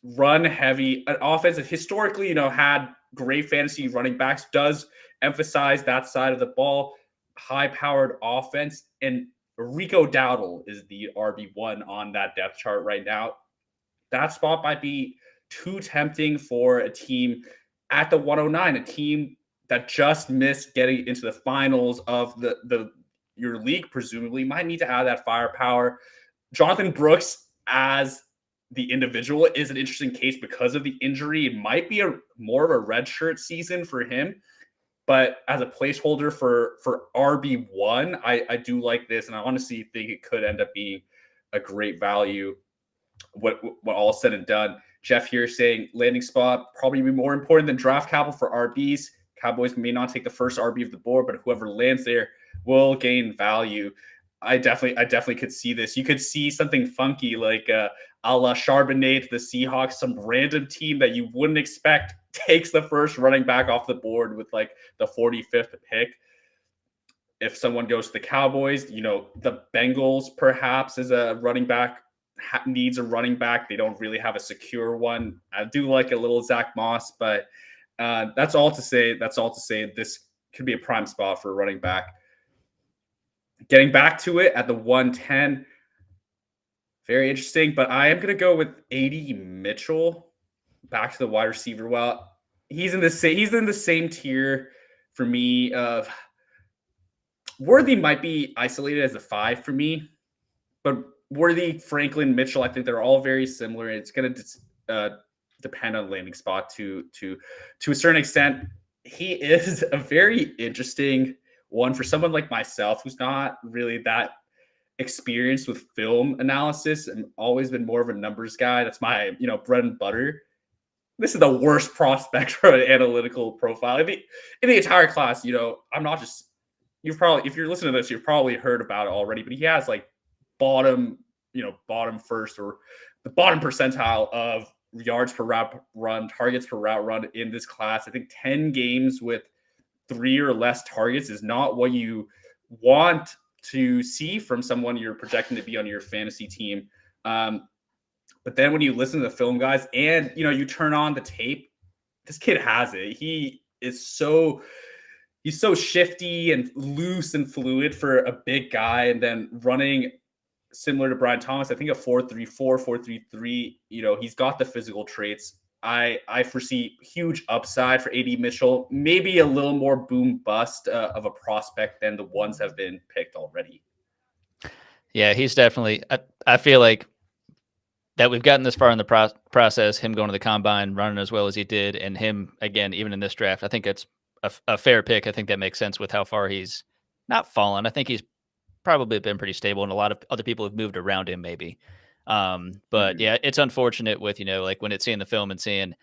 run heavy, an offense that historically, had great fantasy running backs, does emphasize that side of the ball, high powered offense. And Rico Dowdle is the RB1 on that depth chart right now. That spot might be too tempting for a team at the 109, a team that just missed getting into the finals of your league, presumably might need to add that firepower. Jonathan Brooks as the individual is an interesting case because of the injury. It might be more of a redshirt season for him, but as a placeholder for RB1, I do like this, and I honestly think it could end up being a great value. What all said and done, Jeff here saying landing spot probably be more important than draft capital for RBs. Cowboys may not take the first RB of the board, but whoever lands there will gain value. I definitely could see this. You could see something funky like a la Charbonnet to the Seahawks, some random team that you wouldn't expect takes the first running back off the board with like the 45th pick. If someone goes to the Cowboys, the Bengals perhaps as a running back needs a running back. They don't really have a secure one. I do like a little Zach Moss, but that's all to say. This could be a prime spot for a running back. Getting back to it at the 110, very interesting. But I am going to go with A.D. Mitchell back to the wide receiver. Well, he's in the same tier for me of Worthy might be isolated as a 5 for me, but Worthy, Franklin, Mitchell, I think they're all very similar. It's going to depend on landing spot to a certain extent. He is a very interesting one for someone like myself who's not really that experienced with film analysis and always been more of a numbers guy. That's my bread and butter. This is the worst prospect for an analytical profile in the entire class. I'm not just you've probably if you're listening to this, you've probably heard about it already. But he has like bottom, bottom first or the bottom percentile of yards per route run, targets per route run in this class. I think 10 games with 3 or less targets is not what you want to see from someone you're projecting to be on your fantasy team. But then when you listen to the film guys and you turn on the tape, this kid has it. He's so shifty and loose and fluid for a big guy, and then running similar to Brian Thomas, I think a 4.34, 4.33. He's got the physical traits. I foresee huge upside for AD Mitchell, maybe a little more boom bust of a prospect than the ones have been picked already. Yeah, he's definitely. I feel like that we've gotten this far in the process, him going to the combine, running as well as he did, and him again, even in this draft. I think it's a fair pick. I think that makes sense with how far he's not fallen. I think he's probably been pretty stable, and a lot of other people have moved around him maybe. But yeah, it's unfortunate with like when it's seeing the film and seeing.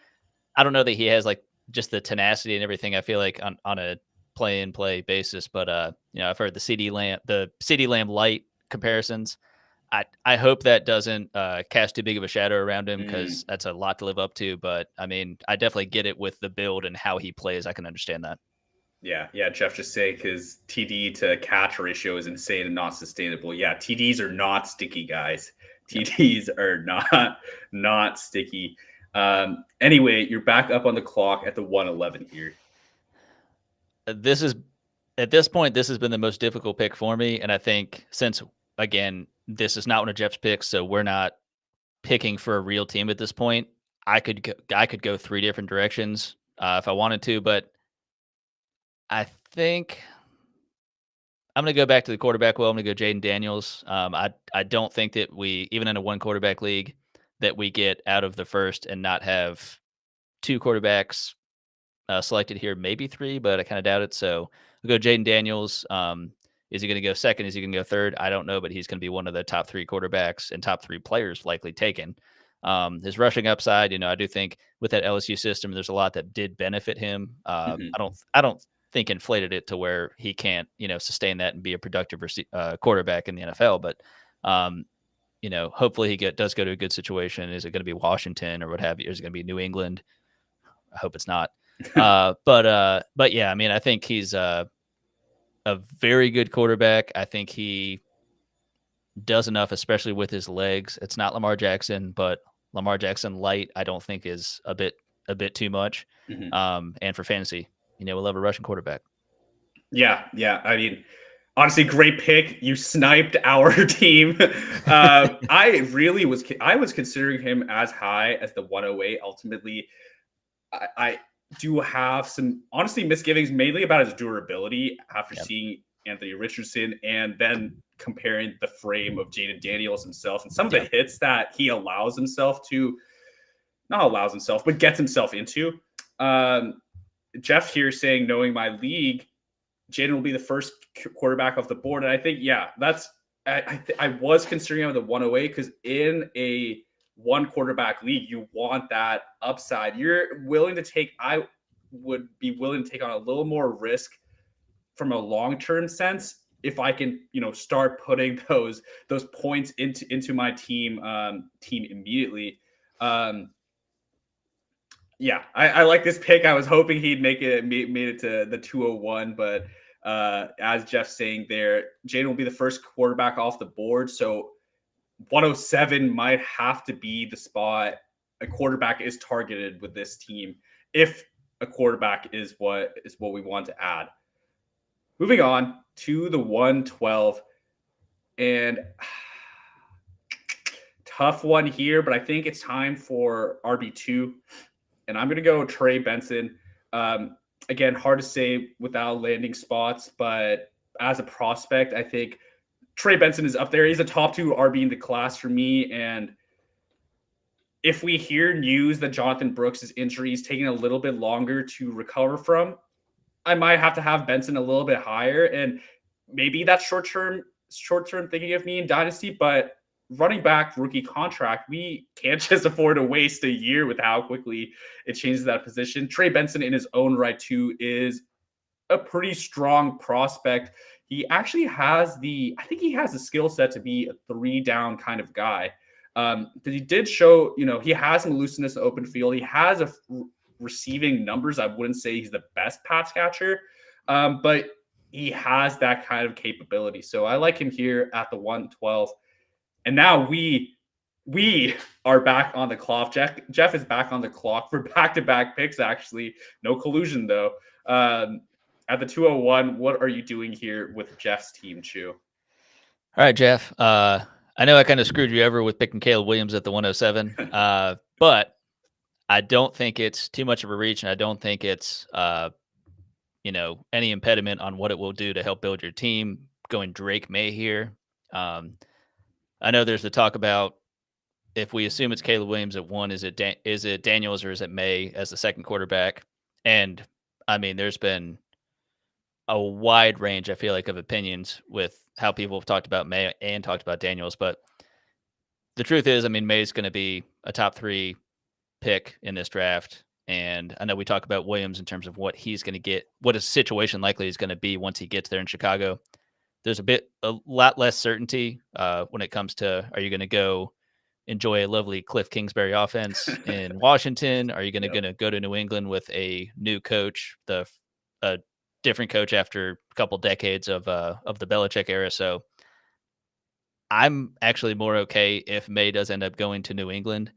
I don't know that he has like just the tenacity and everything. I feel like on a play and play basis, but I've heard the CD Lamb light comparisons. I hope that doesn't cast too big of a shadow around him because that's a lot to live up to. But I mean, I definitely get it with the build and how he plays. I can understand that. Yeah. Jeff just saying his TD to catch ratio is insane and not sustainable. Yeah, TDs are not sticky, guys. TDs are not sticky. Anyway, you're back up on the clock at the 111 here. This is at this point, this has been the most difficult pick for me, and I think since again, this is not one of Jeff's picks, so we're not picking for a real team at this point. I could go 3 different directions if I wanted to, but I think I'm going to go back to the quarterback. Well, I'm going to go Jaden Daniels. I don't think that we even in a 1 quarterback league that we get out of the first and not have 2 quarterbacks selected here, maybe 3, but I kind of doubt it. So we'll go Jaden Daniels. Is he going to go second? Is he going to go third? I don't know, but he's going to be one of the top 3 quarterbacks and top 3 players likely taken. His rushing upside, I do think with that LSU system, there's a lot that did benefit him. I don't think inflated it to where he can't, sustain that and be a productive quarterback in the NFL. But, hopefully he does go to a good situation. Is it going to be Washington or what have you? Is it going to be New England? I hope it's not. But yeah, I mean, I think he's a very good quarterback. I think he does enough, especially with his legs. It's not Lamar Jackson, but Lamar Jackson light, I don't think is a bit too much. And for fantasy, we'll love a Russian quarterback. Yeah. I mean, honestly, great pick. You sniped our team. I was considering him as high as the 108. Ultimately, I do have some honestly misgivings, mainly about his durability after seeing Anthony Richardson and then comparing the frame of Jaden Daniels himself and some of the hits that he allows himself to, not allows himself, but gets himself into. Jeff here saying, knowing my league, Jaden will be the first quarterback off the board. And I think, I was considering him at the 108 because in a 1 quarterback league, you want that upside. I would be willing to take on a little more risk from a long-term sense if I can, start putting those points into my team immediately. I like this pick. I was hoping he'd made it to the 201, but as Jeff's saying there, Jaden will be the first quarterback off the board. So 107 might have to be the spot a quarterback is targeted with this team if a quarterback is what we want to add. Moving on to the 112, and tough one here, but I think it's time for RB2, and I'm going to go Trey Benson. Again, hard to say without landing spots, but as a prospect, I think Trey Benson is up there. He's a top 2 RB in the class for me. And if we hear news that Jonathan Brooks' injury is taking a little bit longer to recover from, I might have to have Benson a little bit higher. And maybe that's short term thinking of me in Dynasty, but running back rookie contract, we can't just afford to waste a year with how quickly it changes that position. Trey Benson in his own right too is a pretty strong prospect. He actually has I think he has the skill set to be a 3 down kind of guy. But he did show, he has some looseness in open field. He has receiving numbers. I wouldn't say he's the best pass catcher, but he has that kind of capability. So I like him here at the 112. And now we are back on the clock. Jeff is back on the clock for back-to-back picks, actually. No collusion, though. At the 201, what are you doing here with Jeff's team, Chew? All right, Jeff. I know I kind of screwed you over with picking Caleb Williams at the 107, but I don't think it's too much of a reach, and I don't think it's any impediment on what it will do to help build your team. Going Drake May here. I know there's the talk about if we assume it's Caleb Williams at 1, is it Daniels or is it May as the second quarterback? And I mean, there's been a wide range, I feel like, of opinions with how people have talked about May and talked about Daniels. But the truth is, I mean, May's going to be a top 3 pick in this draft. And I know we talk about Williams in terms of what he's going to get, what his situation likely is going to be once he gets there in Chicago. There's a lot less certainty when it comes to, are you going to go enjoy a lovely Cliff Kingsbury offense in Washington? Are you going to go to New England with a new coach, a different coach after a couple decades of the Belichick era? So I'm actually more okay if May does end up going to New England.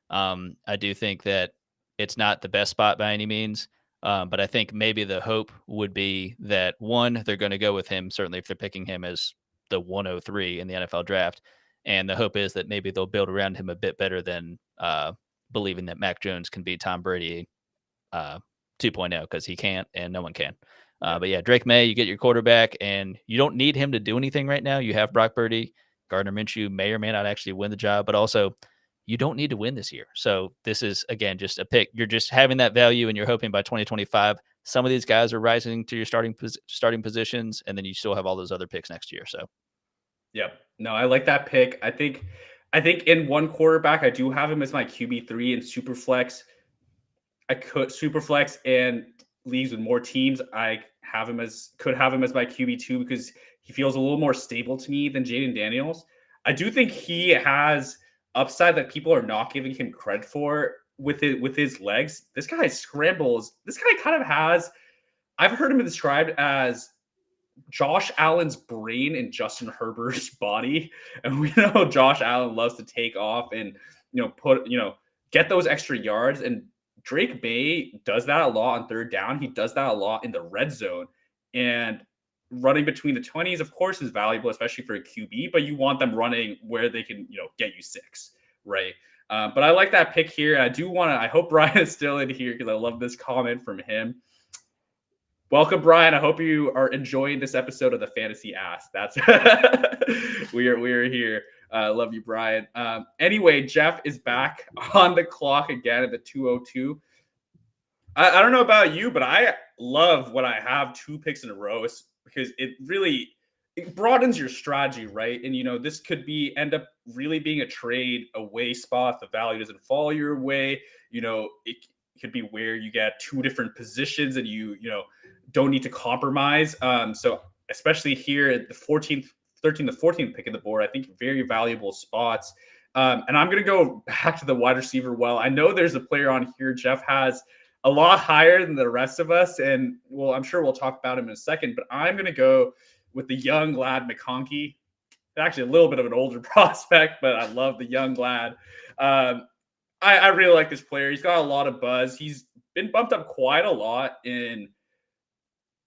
I do think that it's not the best spot by any means, but I think maybe the hope would be that, one, they're going to go with him, certainly if they're picking him as the 103 in the NFL draft. And the hope is that maybe they'll build around him a bit better than believing that Mac Jones can be Tom Brady 2.0, because he can't and no one can. But yeah, Drake May, you get your quarterback, and you don't need him to do anything right now. You have Brock Purdy. Gardner Minshew may or may not actually win the job, but also you don't need to win this year. So this is, again, just a pick. You're just having that value, and you're hoping by 2025, some of these guys are rising to your starting positions, and then you still have all those other picks next year. So, yep. No, I like that pick. I think in one quarterback, I do have him as my QB3 in Superflex. I could Superflex and leagues with more teams. I could have him as my QB2 because he feels a little more stable to me than Jaden Daniels. I do think he has upside that people are not giving him credit for with his legs. This guy scrambles. This guy kind of has. I've heard him described as Josh Allen's brain in Justin Herbert's body, and we know Josh Allen loves to take off and get those extra yards. And Drake May does that a lot on third down. He does that a lot in the red zone, and running between the 20s, of course, is valuable, especially for a QB. But you want them running where they can, get you 6, right? But I like that pick here. I do want to. I hope Brian is still in here because I love this comment from him. Welcome, Brian. I hope you are enjoying this episode of the Fantasy Ass. That's we are here. Love you, Brian. Anyway, Jeff is back on the clock again at the 202. I don't know about you, but I love when I have 2 picks in a row because it broadens your strategy, right? And this could end up really being a trade away spot if the value doesn't fall your way. It could be where you get 2 different positions and you don't need to compromise. So especially here at the 13th to 14th pick of the board, I think very valuable spots. And I'm going to go back to the wide receiver. Well, I know there's a player on here Jeff has a lot higher than the rest of us. And well, I'm sure we'll talk about him in a second, but I'm going to go with the young lad McConkey. Actually a little bit of an older prospect, but I love the young lad. I really like this player. He's got a lot of buzz. He's been bumped up quite a lot in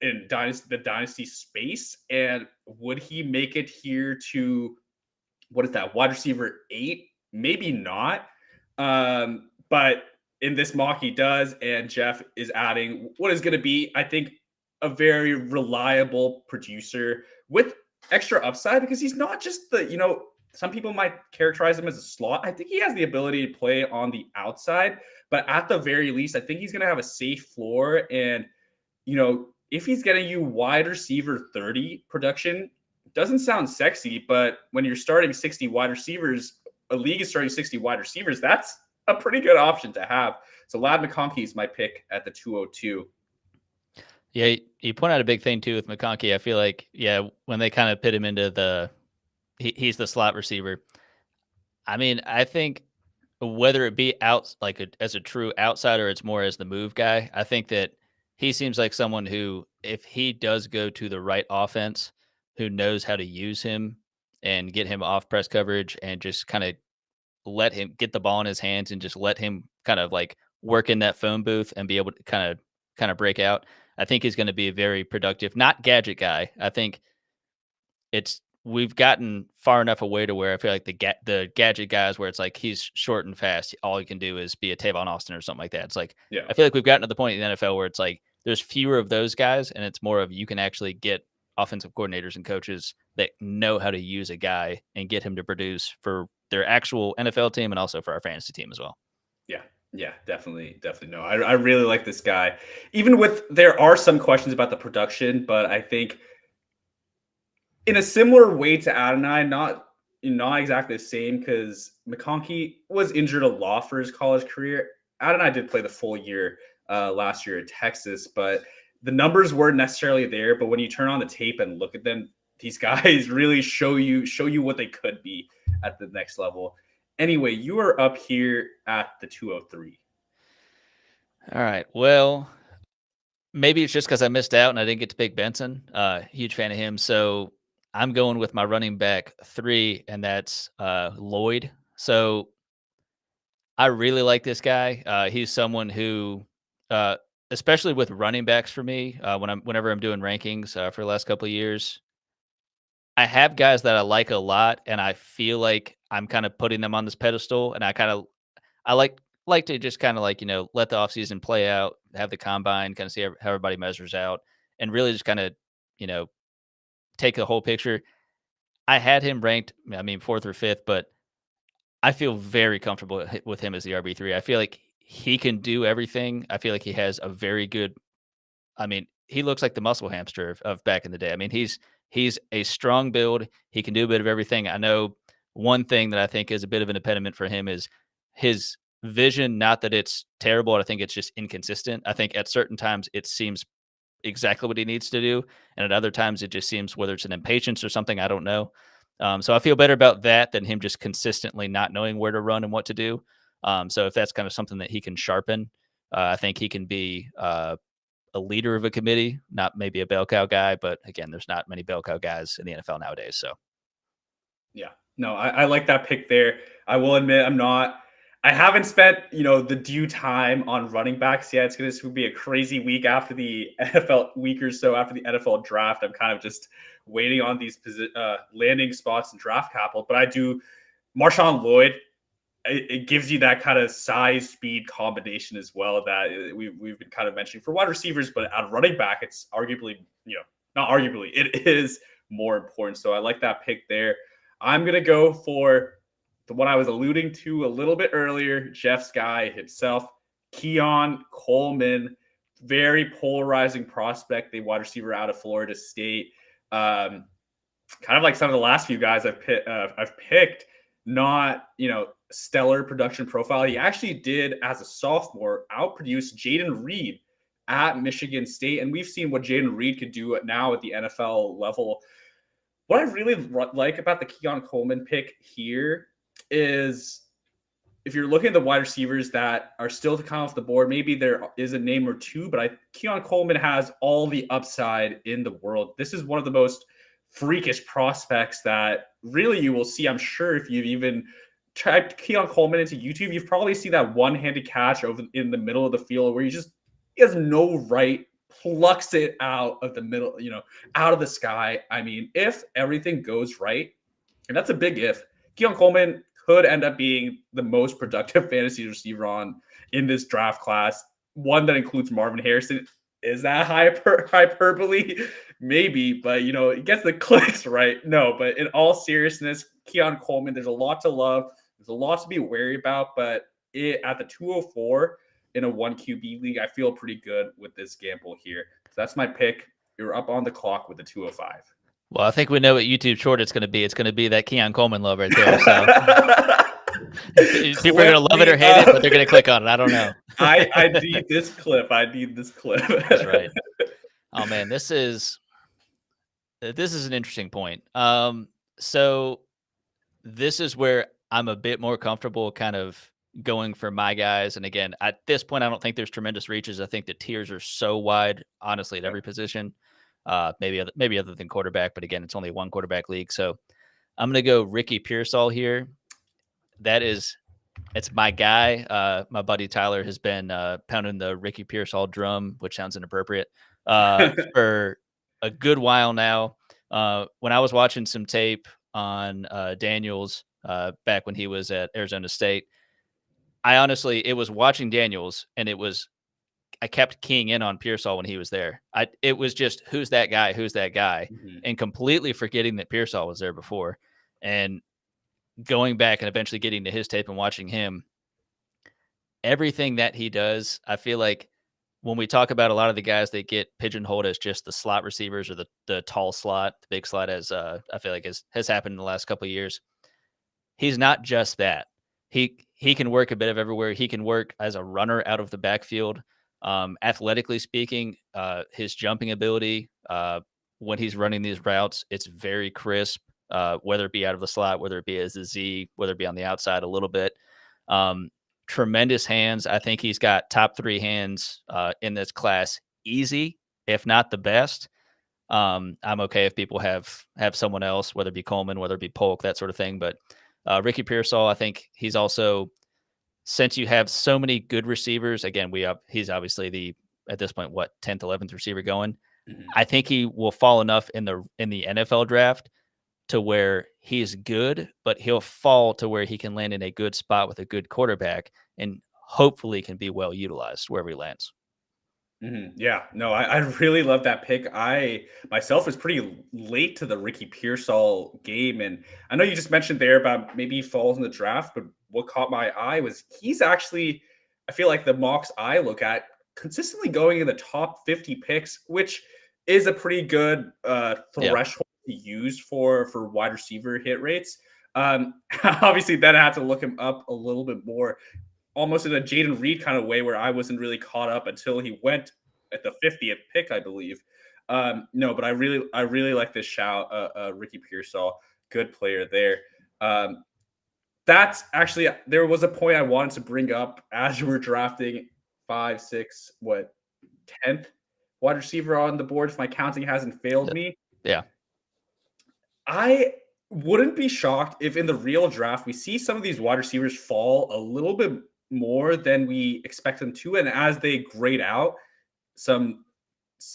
the dynasty space. And would he make it here to what is that, wide receiver 8? Maybe not. But in this mock he does, and Jeff is adding what is going to be, I think, a very reliable producer with extra upside because he's not just some people might characterize him as a slot. I think he has the ability to play on the outside, but at the very least, I think he's going to have a safe floor. And, if he's getting you wide receiver 30 production, doesn't sound sexy, but when you're starting 60 wide receivers, a league is starting 60 wide receivers, that's a pretty good option to have. So Lad McConkey is my pick at the 202. Yeah, you point out a big thing too with McConkey. I feel like, yeah, when they kind of put him into he's the slot receiver. I mean, I think whether it be out like as a true outsider, it's more as the move guy. I think that he seems like someone who, if he does go to the right offense, who knows how to use him and get him off press coverage and just kind of let him get the ball in his hands and just let him kind of like work in that phone booth and be able to kind of break out. I think he's going to be a very productive, not gadget guy. I think we've gotten far enough away to where I feel like the gadget guys where it's like he's short and fast, all he can do is be a Tavon Austin or something like that. It's like Yeah. I feel like we've gotten to the point in the NFL where it's like there's fewer of those guys, and it's more of you can actually get offensive coordinators and coaches that know how to use a guy and get him to produce for their actual NFL team and also for our fantasy team as well. Yeah. Yeah, definitely. Definitely. No, I really like this guy. Even with, there are some questions about the production, but I think in a similar way to Adonai, not exactly the same because McConkey was injured a lot for his college career. Adonai did play the full year last year at Texas, but the numbers weren't necessarily there. But when you turn on the tape and look at them, these guys really show you what they could be at the next level. Anyway, you are up here at the 203. All right. Well, maybe it's just because I missed out and I didn't get to pick Benson. Huge fan of him. So I'm going with my running back 3, and that's Lloyd. So I really like this guy. He's someone who, uh, especially with running backs for me, whenever I'm doing rankings for the last couple of years, I have guys that I like a lot, and I feel like I'm kind of putting them on this pedestal, and I like to just kind of like let the offseason play out, have the combine, kind of see how everybody measures out, and really just kind of you know take the whole picture. I had him ranked, I mean, fourth or fifth, but I feel very comfortable with him as the RB3. I feel like he can do everything. I feel like he has a very good, I mean, he looks like the muscle hamster of back in the day. I mean, he's a strong build. He can do a bit of everything. I know one thing that I think is a bit of an impediment for him is his vision. Not that it's terrible. I think it's just inconsistent. I think at certain times it seems exactly what he needs to do, and at other times it just seems whether it's an impatience or something, I don't know. So I feel better about that than him just consistently not knowing where to run and what to do. So if that's kind of something that he can sharpen, I think he can be a leader of a committee, not maybe a bell cow guy, but again, there's not many bell cow guys in the NFL nowadays. So Yeah. No, I like that pick there. I will admit I haven't spent, the due time on running backs yet. This would be a crazy week after the NFL week or so after the NFL draft. I'm kind of just waiting on these landing spots and draft capital. But I do Marshawn Lloyd. It gives you that kind of size speed combination as well that we've been kind of mentioning for wide receivers, but at running back, it's arguably, not arguably, it is more important. So I like that pick there. I'm going to go for the one I was alluding to a little bit earlier, Jeff's guy himself, Keon Coleman, very polarizing prospect, the wide receiver out of Florida State. Kind of like some of the last few guys I've picked, not, stellar production profile. He actually did, as a sophomore, outproduce Jaden Reed at Michigan State. And we've seen what Jaden Reed could do now at the NFL level. What I really like about the Keon Coleman pick here is if you're looking at the wide receivers that are still to come off the board, maybe there is a name or two, but Keon Coleman has all the upside in the world. This is one of the most freakish prospects that really you will see. I'm sure if you've even typed Keon Coleman into YouTube, you've probably seen that one-handed catch over in the middle of the field where he has no right, plucks it out of the middle, out of the sky. I mean, if everything goes right, and that's a big if, Keon Coleman could end up being the most productive fantasy receiver in this draft class, one that includes Marvin Harrison. Is that hyperbole? Maybe, but it gets the clicks right. No, but in all seriousness, Keon Coleman, there's a lot to love. There's a lot to be wary about, but at the 204 in a 1 QB league, I feel pretty good with this gamble here. So that's my pick. You're up on the clock with the 205. Well, I think we know what YouTube short it's going to be. It's going to be that Keon Coleman love right there. So people are going Clip to love it me or hate it, but they're going to click on it. I don't know. I need this clip. I need this clip. That's right. Oh man, this is an interesting point. So this is where I'm a bit more comfortable kind of going for my guys. And again, at this point, I don't think there's tremendous reaches. I think the tiers are so wide, honestly, at every position. Maybe other than quarterback, but again, it's only one quarterback league. So I'm gonna go Ricky Pearsall here. It's my guy. My buddy Tyler has been pounding the Ricky Pearsall drum, which sounds inappropriate, for a good while now. When I was watching some tape on Daniels back when he was at Arizona State, it was watching Daniels, and I kept keying in on Pearsall when he was there. It was just who's that guy, Mhm. and completely forgetting that Pearsall was there before, and going back and eventually getting to his tape and watching him, everything that he does, I feel like when we talk about a lot of the guys that get pigeonholed as just the slot receivers or the tall slot, the big slot, as I feel like has happened in the last couple of years, he's not just that. He can work a bit of everywhere. He can work as a runner out of the backfield. Athletically speaking, his jumping ability, when he's running these routes, it's very crisp. Whether it be out of the slot, whether it be as a Z, whether it be on the outside a little bit. Tremendous hands. I think he's got top 3 hands in this class, easy, if not the best. I'm okay if people have someone else, whether it be Coleman, whether it be Polk, that sort of thing. But Ricky Pearsall, I think he's also, since you have so many good receivers, again, he's obviously at this point, 10th, 11th receiver going. Mhm. I think he will fall enough in the NFL draft to where he's good, but he'll fall to where he can land in a good spot with a good quarterback and hopefully can be well utilized wherever he lands. Yeah, no, I really love that pick. I myself was pretty late to the Ricky Pearsall game, and I know you just mentioned there about maybe he falls in the draft, but what caught my eye was he's actually, I feel like the mocks I look at consistently going in the top 50 picks, which is a pretty good Yeah. threshold to use for wide receiver hit rates. Obviously, then I had to look him up a little bit more, almost in a Jaden Reed kind of way, where I wasn't really caught up until he went at the 50th pick, I believe. No, but I really like this shout, Ricky Pearsall, good player there. Um, that's actually, there was a point I wanted to bring up as you were drafting 5, 6, 10th wide receiver on the board, if my counting hasn't failed Yep. me. Yeah. I wouldn't be shocked if in the real draft we see some of these wide receivers fall a little bit more than we expect them to. And as they grade out, some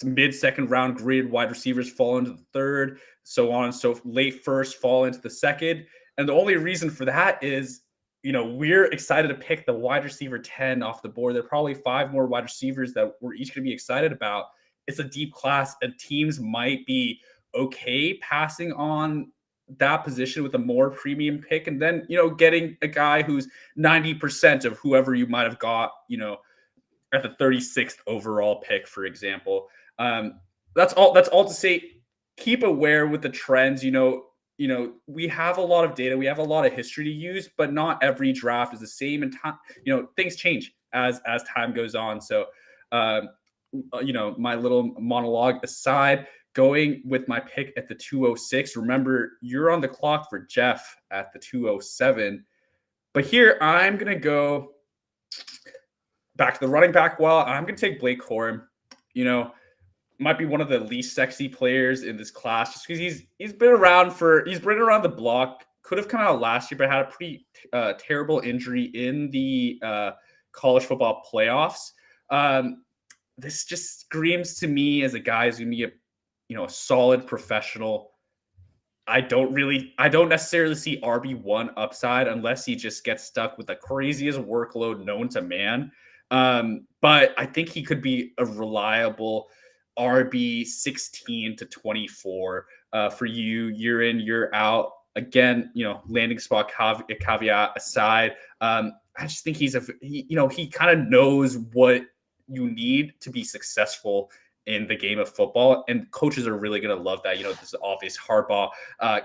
mid-second round graded wide receivers fall into the third, so on. So late first fall into the second. And the only reason for that is, we're excited to pick the wide receiver 10 off the board. There are probably 5 more wide receivers that we're each going to be excited about. It's a deep class, and teams might be okay passing on that position with a more premium pick, and then getting a guy who's 90% of whoever you might have got at the 36th overall pick, for example. That's all to say, keep aware with the trends. We have a lot of data, we have a lot of history to use, but not every draft is the same, and time, things change as time goes on. So my little monologue aside, going with my pick at the 206. Remember, you're on the clock for Jeff at the 207. But here I'm going to go back to the running back. Well, I'm going to take Blake Corum. Might be one of the least sexy players in this class, just because he's been around the block. Could have come out last year, but had a pretty terrible injury in the college football playoffs. This just screams to me as a guy who's going to be a solid professional. I don't necessarily see RB1 upside unless he just gets stuck with the craziest workload known to man. But I think he could be a reliable RB 16 to 24 for you, year in, year out. Again, landing spot caveat aside, I just think he kind of knows what you need to be successful in the game of football, and coaches are really going to love that. This is obvious Harbaugh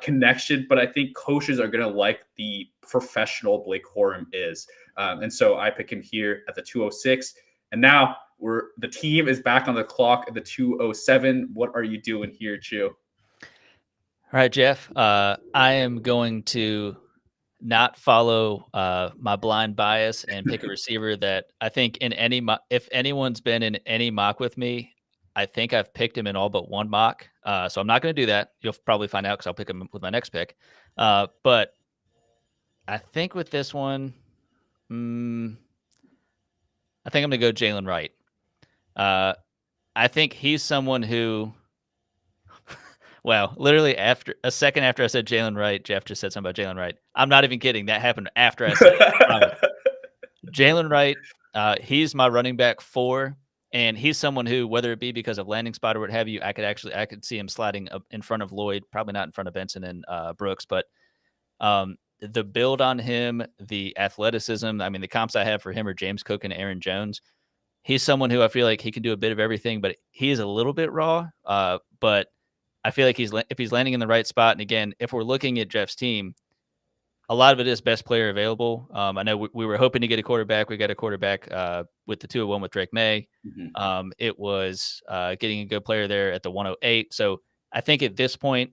connection, but I think coaches are going to like the professional Blake Corum is, and so I pick him here at the 206. And now the team is back on the clock at the 207. What are you doing here, Chew? All right, Jeff. I am going to not follow my blind bias and pick a receiver that I think if anyone's been in any mock with me, I think I've picked him in all but one mock. So I'm not going to do that. You'll probably find out because I'll pick him with my next pick. But I think with this one, I think I'm going to go Jalen Wright. I think he's someone who, wow, literally after a second after I said Jalen Wright, Jeff just said something about Jalen Wright. I'm not even kidding. That happened after I said it. I promise. Jalen Wright, he's my running back 4, and he's someone who, whether it be because of landing spot or what have you, I could see him sliding up in front of Lloyd, probably not in front of Benson and Brooks, but the build on him, the athleticism. I mean, the comps I have for him are James Cook and Aaron Jones. He's someone who I feel like he can do a bit of everything, but he is a little bit raw. But I feel like if he's landing in the right spot, and again, if we're looking at Jeff's team, a lot of it is best player available. I know we were hoping to get a quarterback. We got a quarterback with the 201 with Drake May. Mm-hmm. It was getting a good player there at the 108. So I think at this point,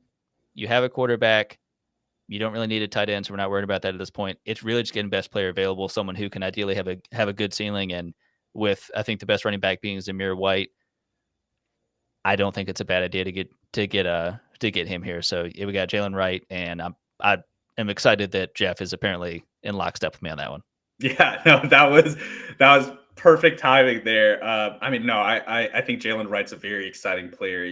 you have a quarterback. You don't really need a tight end, so we're not worried about that at this point. It's really just getting best player available, someone who can ideally have a good ceiling. And with, I think, the best running back being Zamir White, I don't think it's a bad idea to get him here. So yeah, we got Jalen Wright, and I am excited that Jeff is apparently in lockstep with me on that one. Yeah, no, that was perfect timing there. I mean, no, I think Jalen Wright's a very exciting player.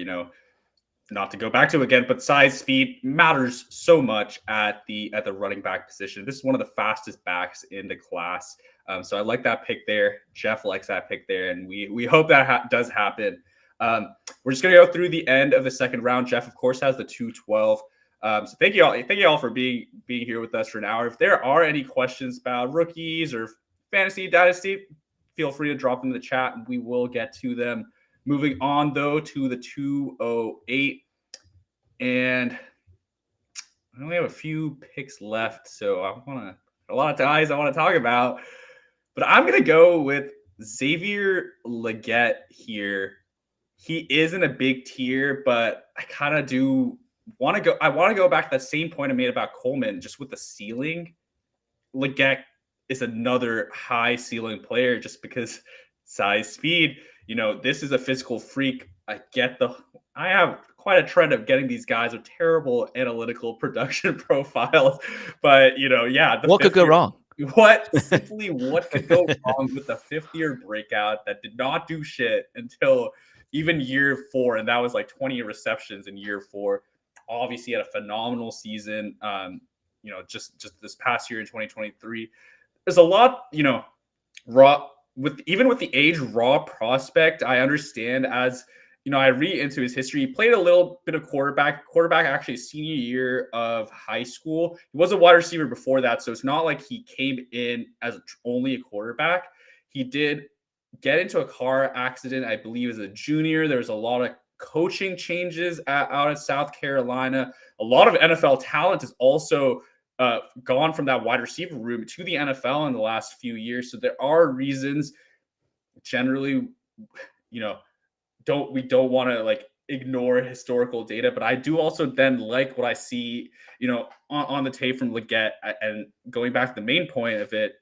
Not to go back to again, but size, speed matters so much at the running back position. This is one of the fastest backs in the class, so I like that pick there. Jeff likes that pick there, and we hope that does happen. We're just gonna go through the end of the second round. Jeff, of course, has the 212. So thank you all for being here with us for an hour. If there are any questions about rookies or fantasy dynasty, feel free to drop them in the chat, and we will get to them. Moving on, though, to the 208. And I only have a few picks left, so a lot of guys I want to talk about. But I'm going to go with Xavier Legette here. He is in a big tier, but I kind of do want to go. I want to go back to that same point I made about Coleman, just with the ceiling. Legette is another high ceiling player just because size, speed. This is a physical freak. I have quite a trend of getting these guys with terrible analytical production profiles, but yeah, What could go wrong? What could go wrong with the 5th-year breakout that did not do shit until even year 4, and that was like 20 receptions in year 4. Obviously, had a phenomenal season. Just this past year in 2023. There's a lot, raw with the age raw prospect. I understand, as I read into his history. He played a little bit of quarterback actually senior year of high school. He was a wide receiver before that, so it's not like he came in as only a quarterback. He did get into a car accident, I believe, as a junior. There was a lot of coaching changes out of South Carolina. A lot of NFL talent has also gone from that wide receiver room to the NFL in the last few years. So there are reasons. Generally, we don't want to ignore historical data, but I do also then like what I see, on the tape from Legette. And going back to the main point of it,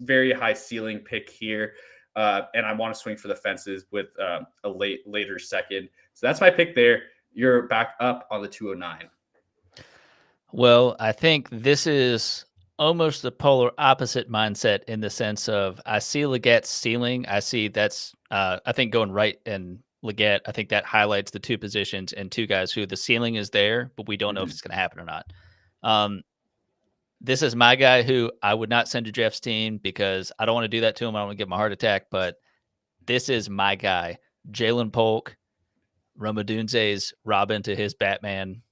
very high ceiling pick here. And I want to swing for the fences with a later second. So that's my pick there. You're back up on the 209. Well, I think this is almost the polar opposite mindset in the sense of I see Legette's ceiling. I see I think going right and Legette, I think that highlights the two positions and two guys who the ceiling is there, but we don't know if it's going to happen or not. This is my guy who I would not send to Jeff's team because I don't want to do that to him. I don't want to give him a heart attack, but this is my guy, Jalen Polk, Romadunze's Robin to his Batman.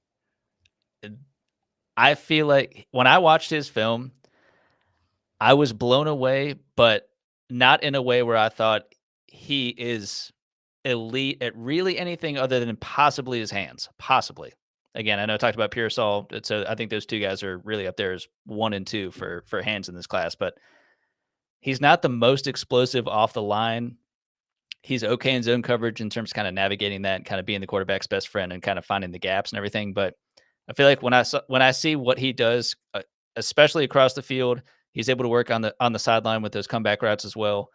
I feel like when I watched his film, I was blown away, but not in a way where I thought he is elite at really anything other than possibly his hands. Possibly. Again, I know I talked about Pearsall, so I think those two guys are really up there as 1 and 2 for hands in this class, but he's not the most explosive off the line. He's okay in zone coverage in terms of kind of navigating that and kind of being the quarterback's best friend and kind of finding the gaps and everything. But I feel like when I see what he does, especially across the field, he's able to work on the sideline with those comeback routes as well.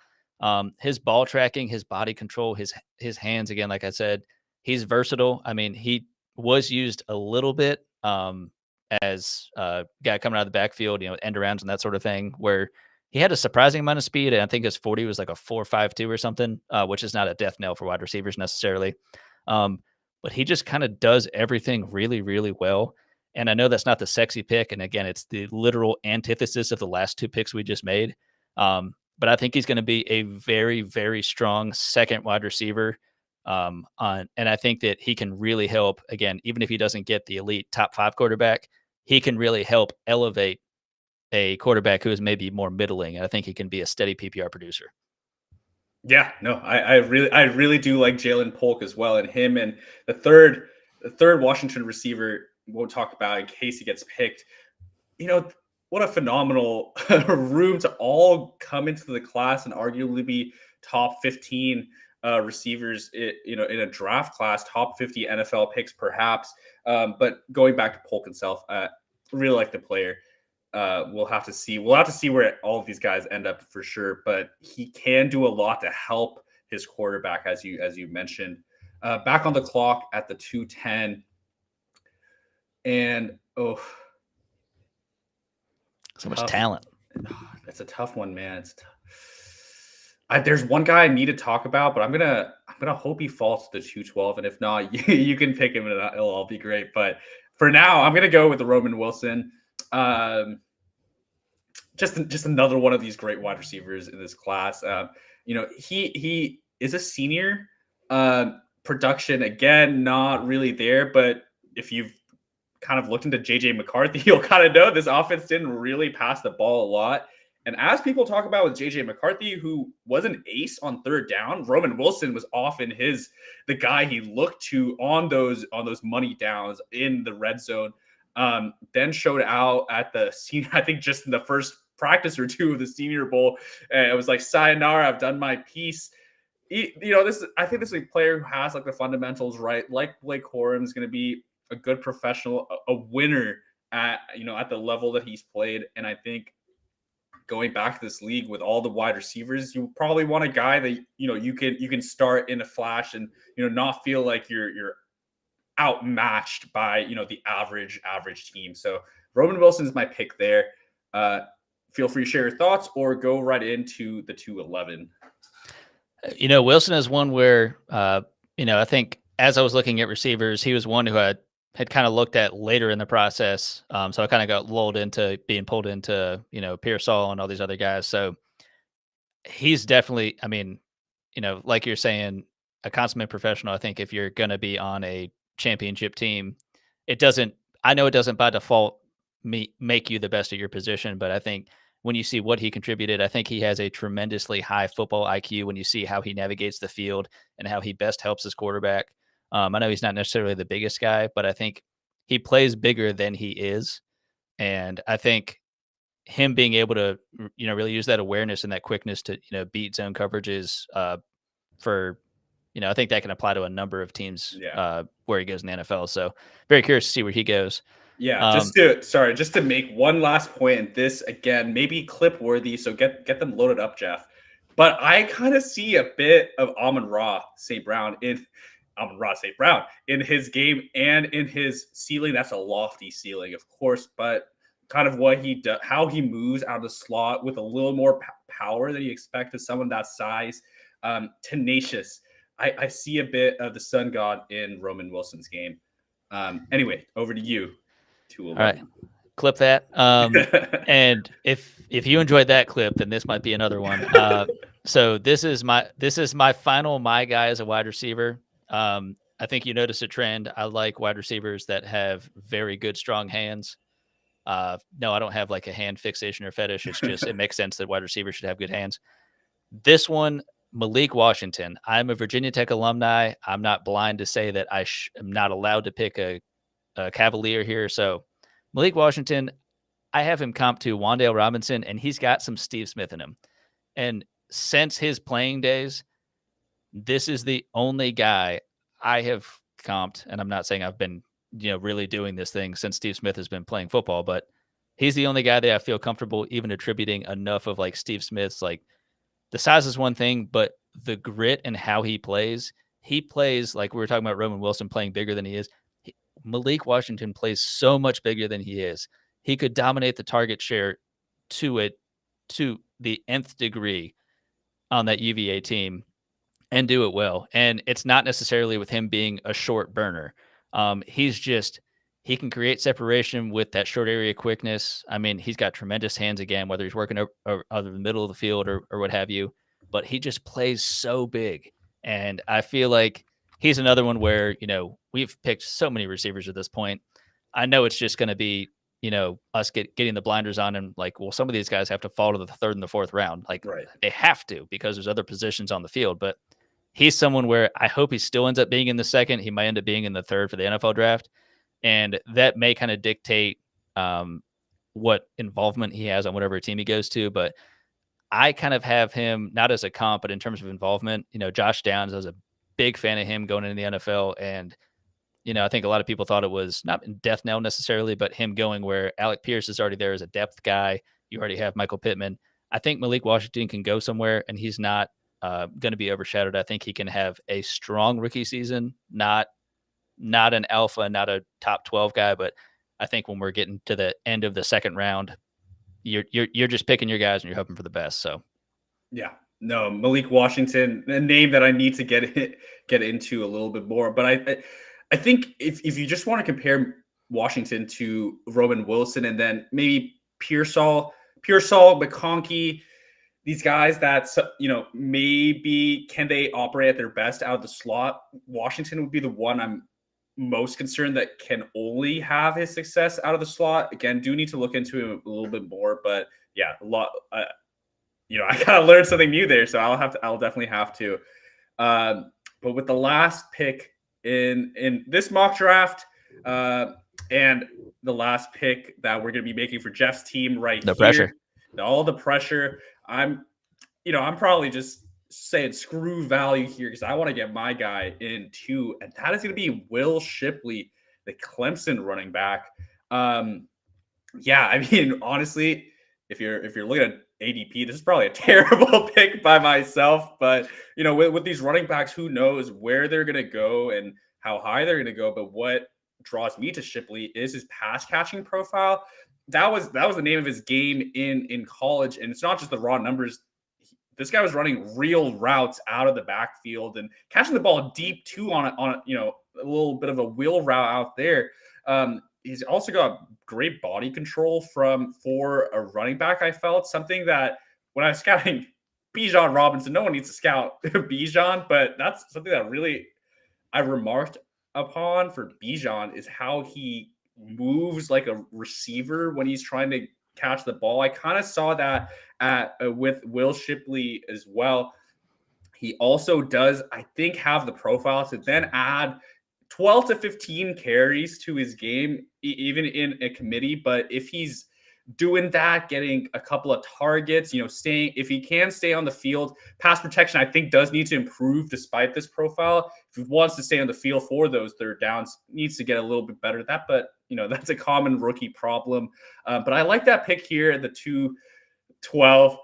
His ball tracking, his body control, his hands. Again, like I said, he's versatile. I mean, he was used a little bit as a guy coming out of the backfield, end arounds and that sort of thing, where he had a surprising amount of speed, and I think his 40 was like a 4.52 or something, which is not a death knell for wide receivers necessarily. Um, but he just kind of does everything really, really well. And I know that's not the sexy pick. And again, it's the literal antithesis of the last two picks we just made. But I think he's going to be a very, very strong second wide receiver. And I think that he can really help. Again, even if he doesn't get the elite top 5 quarterback, he can really help elevate a quarterback who is maybe more middling. And I think he can be a steady PPR producer. Yeah, no, I really do like Jalen Polk as well, and him and the third Washington receiver won't talk about in case he gets picked. You know what a phenomenal room to all come into the class and arguably be top 15 receivers. In a draft class, top 50 NFL picks perhaps. But going back to Polk himself, really like the player. We'll have to see. We'll have to see where all of these guys end up for sure. But he can do a lot to help his quarterback, as you mentioned. Back on the clock at the 2:10, and So much tough. talent. That's a tough one, man. There's one guy I need to talk about, but I'm gonna hope he falls to the 212, and if not, you can pick him, and it'll all be great. But for now, I'm gonna go with the Roman Wilson. Um, just another one of these great wide receivers in this class. He is a senior. Production again, not really there, but if you've kind of looked into JJ McCarthy, you'll kind of know this offense didn't really pass the ball a lot. And as people talk about with JJ McCarthy, who was an ace on third down, Roman Wilson was often the guy he looked to on those money downs in the red zone. Then showed out at the senior, I think just in the first practice or two of the Senior Bowl. And it was like, sayonara, I've done my piece. I think this is a player who has like the fundamentals right. Like Blake Corum is going to be a good professional, a winner at the level that he's played. And I think going back to this league with all the wide receivers, you probably want a guy that you can start in a flash and not feel like you're outmatched by the average team. So Roman Wilson is my pick there. Feel free to share your thoughts or go right into the 211. Wilson is one where I think as I was looking at receivers, he was one who I had kind of looked at later in the process. So I kind of got lulled into being pulled into Pearsall and all these other guys. So he's definitely, I mean, like you're saying, a consummate professional. I think if you're going to be on a championship team, it doesn't. I know it doesn't by default make you the best at your position, but I think when you see what he contributed, I think he has a tremendously high football IQ. When you see how he navigates the field and how he best helps his quarterback, I know he's not necessarily the biggest guy, but I think he plays bigger than he is, and I think him being able to really use that awareness and that quickness to beat zone coverages for I think that can apply to a number of teams Yeah. where he goes in the NFL. So very curious to see where he goes. Yeah, Um, just to make one last point, and this again maybe clip worthy, so get them loaded up, Jeff. But I kind of see a bit of Amon-Ra St. Brown in his game and in his ceiling. That's a lofty ceiling, of course, but kind of what he does, how he moves out of the slot with a little more power than you expect of someone that size. Tenacious. I see a bit of the sun god in Roman Wilson's game. Anyway, over to you. all right. 211. clip that. And if you enjoyed that clip, then this might be another one. So this is my final my guy as a wide receiver. I think you notice a trend. I like wide receivers that have very good strong hands. No, I don't have like a hand fixation or fetish. It's just it makes sense that wide receivers should have good hands. This one, Malik Washington. I'm a Virginia Tech alumni. I'm not blind to say that am not allowed to pick a Cavalier here. So Malik Washington, I have him comp to Wandale Robinson, and he's got some Steve Smith in him. And since his playing days, this is the only guy I have comped, and I'm not saying I've been, really doing this thing since Steve Smith has been playing football, but he's the only guy that I feel comfortable even attributing enough of like Steve Smith's like the size is one thing, but the grit and how he plays like we were talking about Roman Wilson playing bigger than he is. Malik Washington plays so much bigger than he is. He could dominate the target share to the nth degree on that UVA team and do it well. And it's not necessarily with him being a short burner. He can create separation with that short area quickness. I mean, he's got tremendous hands again, whether he's working over the middle of the field or what have you. But he just plays so big, and I feel like he's another one where we've picked so many receivers at this point. I know it's just going to be us getting the blinders on and like, well, some of these guys have to fall to the third and the fourth round. Like Right. they have to because there's other positions on the field. But he's someone where I hope he still ends up being in the second. He might end up being in the third for the NFL draft. And that may kind of dictate what involvement he has on whatever team he goes to. But I kind of have him not as a comp, but in terms of involvement. Josh Downs, I was a big fan of him going into the NFL. And, I think a lot of people thought it was not death knell necessarily, but him going where Alec Pierce is already there as a depth guy. You already have Michael Pittman. I think Malik Washington can go somewhere, and he's not going to be overshadowed. I think he can have a strong rookie season, not an alpha, not a top 12 guy, but I think when we're getting to the end of the second round, you're just picking your guys and you're hoping for the best. So, yeah, no, Malik Washington, a name that I need to get into a little bit more. But I think if you just want to compare Washington to Roman Wilson and then maybe Pearsall, McConkey, these guys that maybe can they operate at their best out of the slot? Washington would be the one I'm most concerned that can only have his success out of the slot. Again, do need to look into him a little bit more, but yeah, a lot. I kind of learned something new there, so I'll definitely have to. But with the last pick in this mock draft, and the last pick that we're going to be making for Jeff's team right no here, pressure. all the pressure. I'm probably just saying screw value here because I want to get my guy in too, and that is going to be Will Shipley, the Clemson running back. Yeah, I mean, honestly, if you're looking at ADP, this is probably a terrible pick by myself. But with these running backs, who knows where they're going to go and how high they're going to go. But what draws me to Shipley is his pass catching profile. That was the name of his game in college, and it's not just the raw numbers. This guy was running real routes out of the backfield and catching the ball deep too on a little bit of a wheel route out there. He's also got great body control for a running back. I felt something that when I was scouting Bijan Robinson, no one needs to scout Bijan, but that's something that really I remarked upon for Bijan is how he moves like a receiver when he's trying to catch the ball. I kind of saw that with Will Shipley as well. He also does, I think, have the profile to then add 12 to 15 carries to his game, even in a committee. But if he's doing that, getting a couple of targets, if he can stay on the field, pass protection, I think does need to improve despite this profile. If he wants to stay on the field for those third downs, needs to get a little bit better at that. But, that's a common rookie problem. But I like that pick here, the 212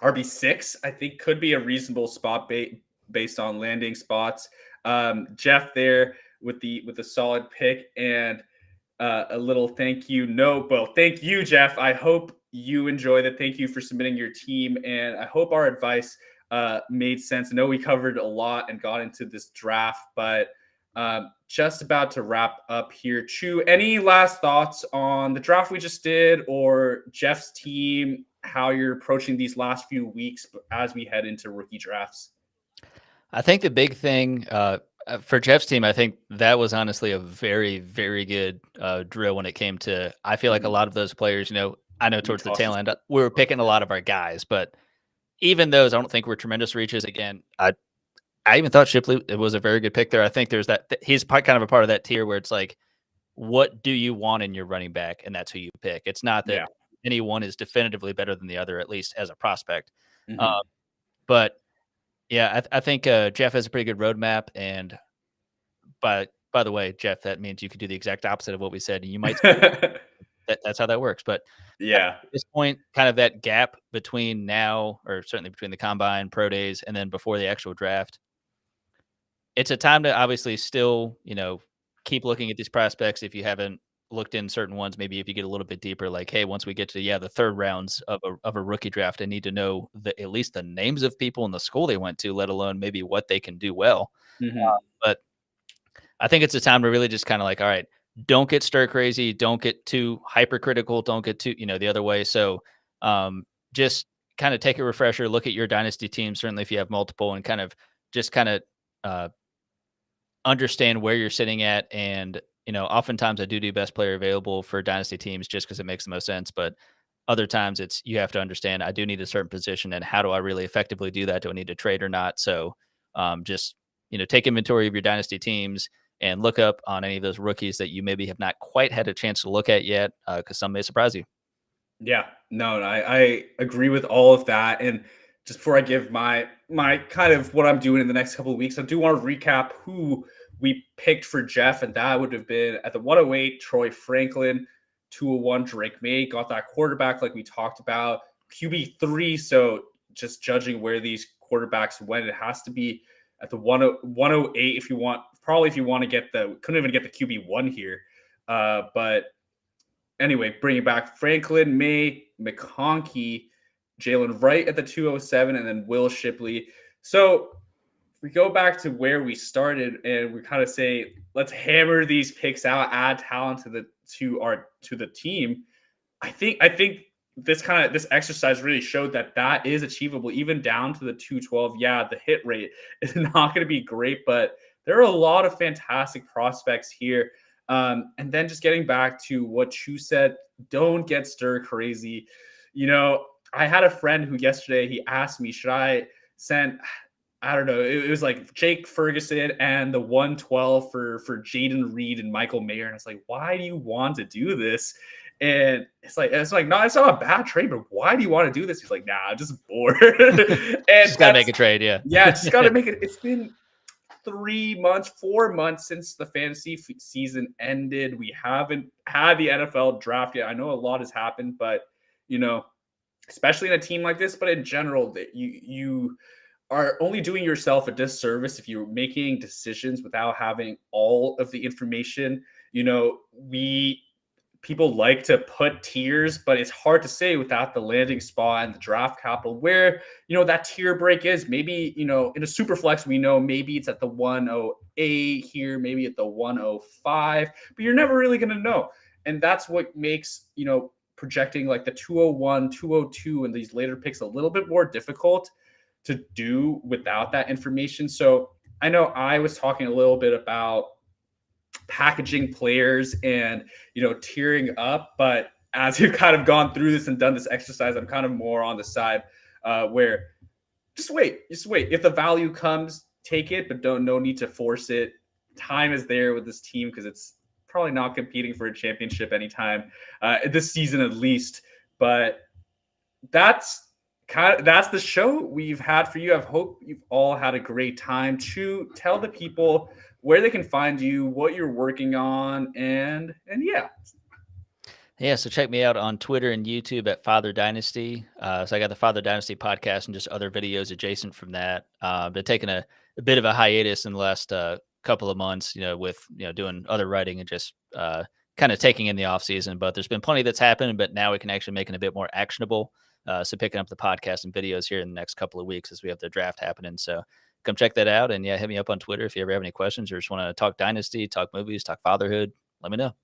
RB6, I think could be a reasonable spot based on landing spots. Jeff there with the solid pick and a little thank you note. Well, thank you, Jeff. I hope you enjoyed it. Thank you for submitting your team, and I hope our advice made sense. I know we covered a lot and got into this draft, but Just about to wrap up here. Chu, any last thoughts on the draft we just did or Jeff's team, how you're approaching these last few weeks as we head into rookie drafts? I think the big thing for Jeff's team, I think that was honestly a very, very good drill when it came to. I feel like a Mhm. lot of those players, I know You towards the tossed tail us end, the we were first picking a pick. lot of our guys, but even those, I don't think were tremendous reaches. Again, I even thought Shipley it was a very good pick there. I think there's he's kind of a part of that tier where it's like, what do you want in your running back, and that's who you pick. It's not that Yeah. anyone is definitively better than the other, at least as a prospect. Uh, Mhm. but yeah, I think Jeff has a pretty good roadmap, and by the way, Jeff, that means you could do the exact opposite of what we said, and you might that's how that works. But Yeah. at this point, kind of that gap between now, or certainly between the combine, pro days, and then before the actual draft, it's a time to obviously still, keep looking at these prospects if you haven't looked in certain ones. Maybe if you get a little bit deeper, like, hey, once we get to the third rounds of a rookie draft, I need to know at least the names of people in the school they went to, let alone maybe what they can do well. Mhm. But I think it's a time to really just kind of like, all right, don't get stir crazy, don't get too hypercritical, don't get too, the other way. So just kind of take a refresher, look at your dynasty team, certainly if you have multiple, and kind of just kind of uh, understand where you're sitting at. And, oftentimes I do best player available for dynasty teams just because it makes the most sense. But other times it's you have to understand I do need a certain position, and how do I really effectively do that? Do I need to trade or not? So just take inventory of your dynasty teams and look up on any of those rookies that you maybe have not quite had a chance to look at yet, because some may surprise you. Yeah, no, I agree with all of that. And just before I give my kind of what I'm doing in the next couple of weeks, I do want to recap who we picked for Jeff, and that would have been at the 108, Troy Franklin, 201, Drake May, got that quarterback like we talked about, QB3. So just judging where these quarterbacks went, it has to be at the 108 if you want, probably if you want to get couldn't even get the QB1 here. But anyway, bringing back Franklin, May, McConkey, Jalen Wright at the 207, and then Will Shipley. So we go back to where we started, and we kind of say, let's hammer these picks out, add talent to the team. I think this exercise really showed that is achievable, even down to the 212. Yeah, the hit rate is not going to be great, but there are a lot of fantastic prospects here. And then just getting back to what you said, don't get stir crazy. You know, I had a friend who yesterday he asked me, should I send I don't know. It was like Jake Ferguson and the 112 for Jaden Reed and Michael Mayer. And it's like, why do you want to do this? And it's like, no, it's not a bad trade, but why do you want to do this? He's like, nah, I'm just bored. And Just got to make a trade. Yeah. yeah, just got to make it. It's been 3 months, 4 months since the fantasy season ended. We haven't had the NFL draft yet. I know a lot has happened, but you know, especially in a team like this, but in general, that you are only doing yourself a disservice if you're making decisions without having all of the information. You know, we people like to put tiers, but it's hard to say without the landing spot and the draft capital where, that tier break is. Maybe, in a super flex, we know maybe it's at the 108 here, maybe at the 105, but you're never really going to know. And that's what makes, projecting like the 201, 202, and these later picks a little bit more difficult to do without that information. So I know I was talking a little bit about packaging players and tiering up, but as we've kind of gone through this and done this exercise, I'm kind of more on the side where just wait. If the value comes, take it, but don't no need to force it. Time is there with this team because it's probably not competing for a championship anytime this season at least. But that's the show we've had for you. I hope you've all had a great time. To tell the people where they can find you, what you're working on, and yeah. Yeah, so check me out on Twitter and YouTube at Father Dynasty. So I got the Father Dynasty podcast and just other videos adjacent from that. Been taking a bit of a hiatus in the last couple of months, with doing other writing and just kind of taking in the off season. But there's been plenty that's happened, but now we can actually make it a bit more actionable. So picking up the podcast and videos here in the next couple of weeks as we have the draft happening. So come check that out. And yeah, hit me up on Twitter if you ever have any questions or just want to talk Dynasty, talk movies, talk fatherhood. Let me know.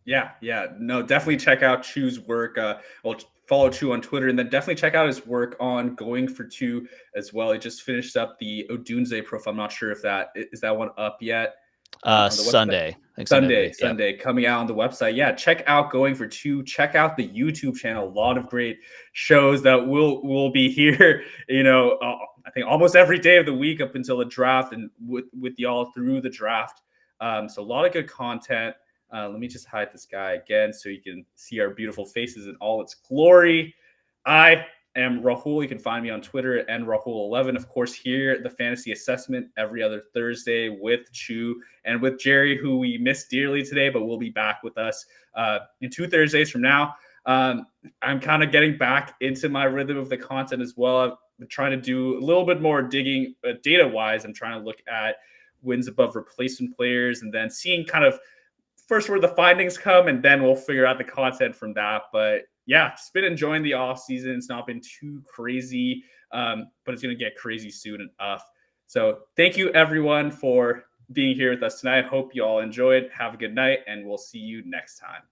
Yeah, no, definitely check out Chu's work. Well, follow Chu on Twitter, and then definitely check out his work on Going for Two as well. He just finished up the Odunze profile. I'm not sure if that is that one up yet on the website. Sunday. I think Sunday of the week. Yep. Sunday coming out on the website. Yeah, check out Going for Two. Check out the YouTube channel. A lot of great shows that will be here. I think almost every day of the week up until the draft, and with y'all through the draft. So a lot of good content. Let me just hide this guy again so you can see our beautiful faces in all its glory. I am Rahul. You can find me on Twitter and Rahul11. Of course, here the fantasy assessment every other Thursday with Chu and with Jerry, who we missed dearly today, but will be back with us in 2 Thursdays from now. I'm kind of getting back into my rhythm of the content as well. I've been trying to do a little bit more digging data-wise. I'm trying to look at wins above replacement players and then seeing kind of first where the findings come, and then we'll figure out the content from that. But yeah, just been enjoying the off season. It's not been too crazy, but it's going to get crazy soon enough. So thank you everyone for being here with us tonight. I hope you all enjoyed. Have a good night, and we'll see you next time.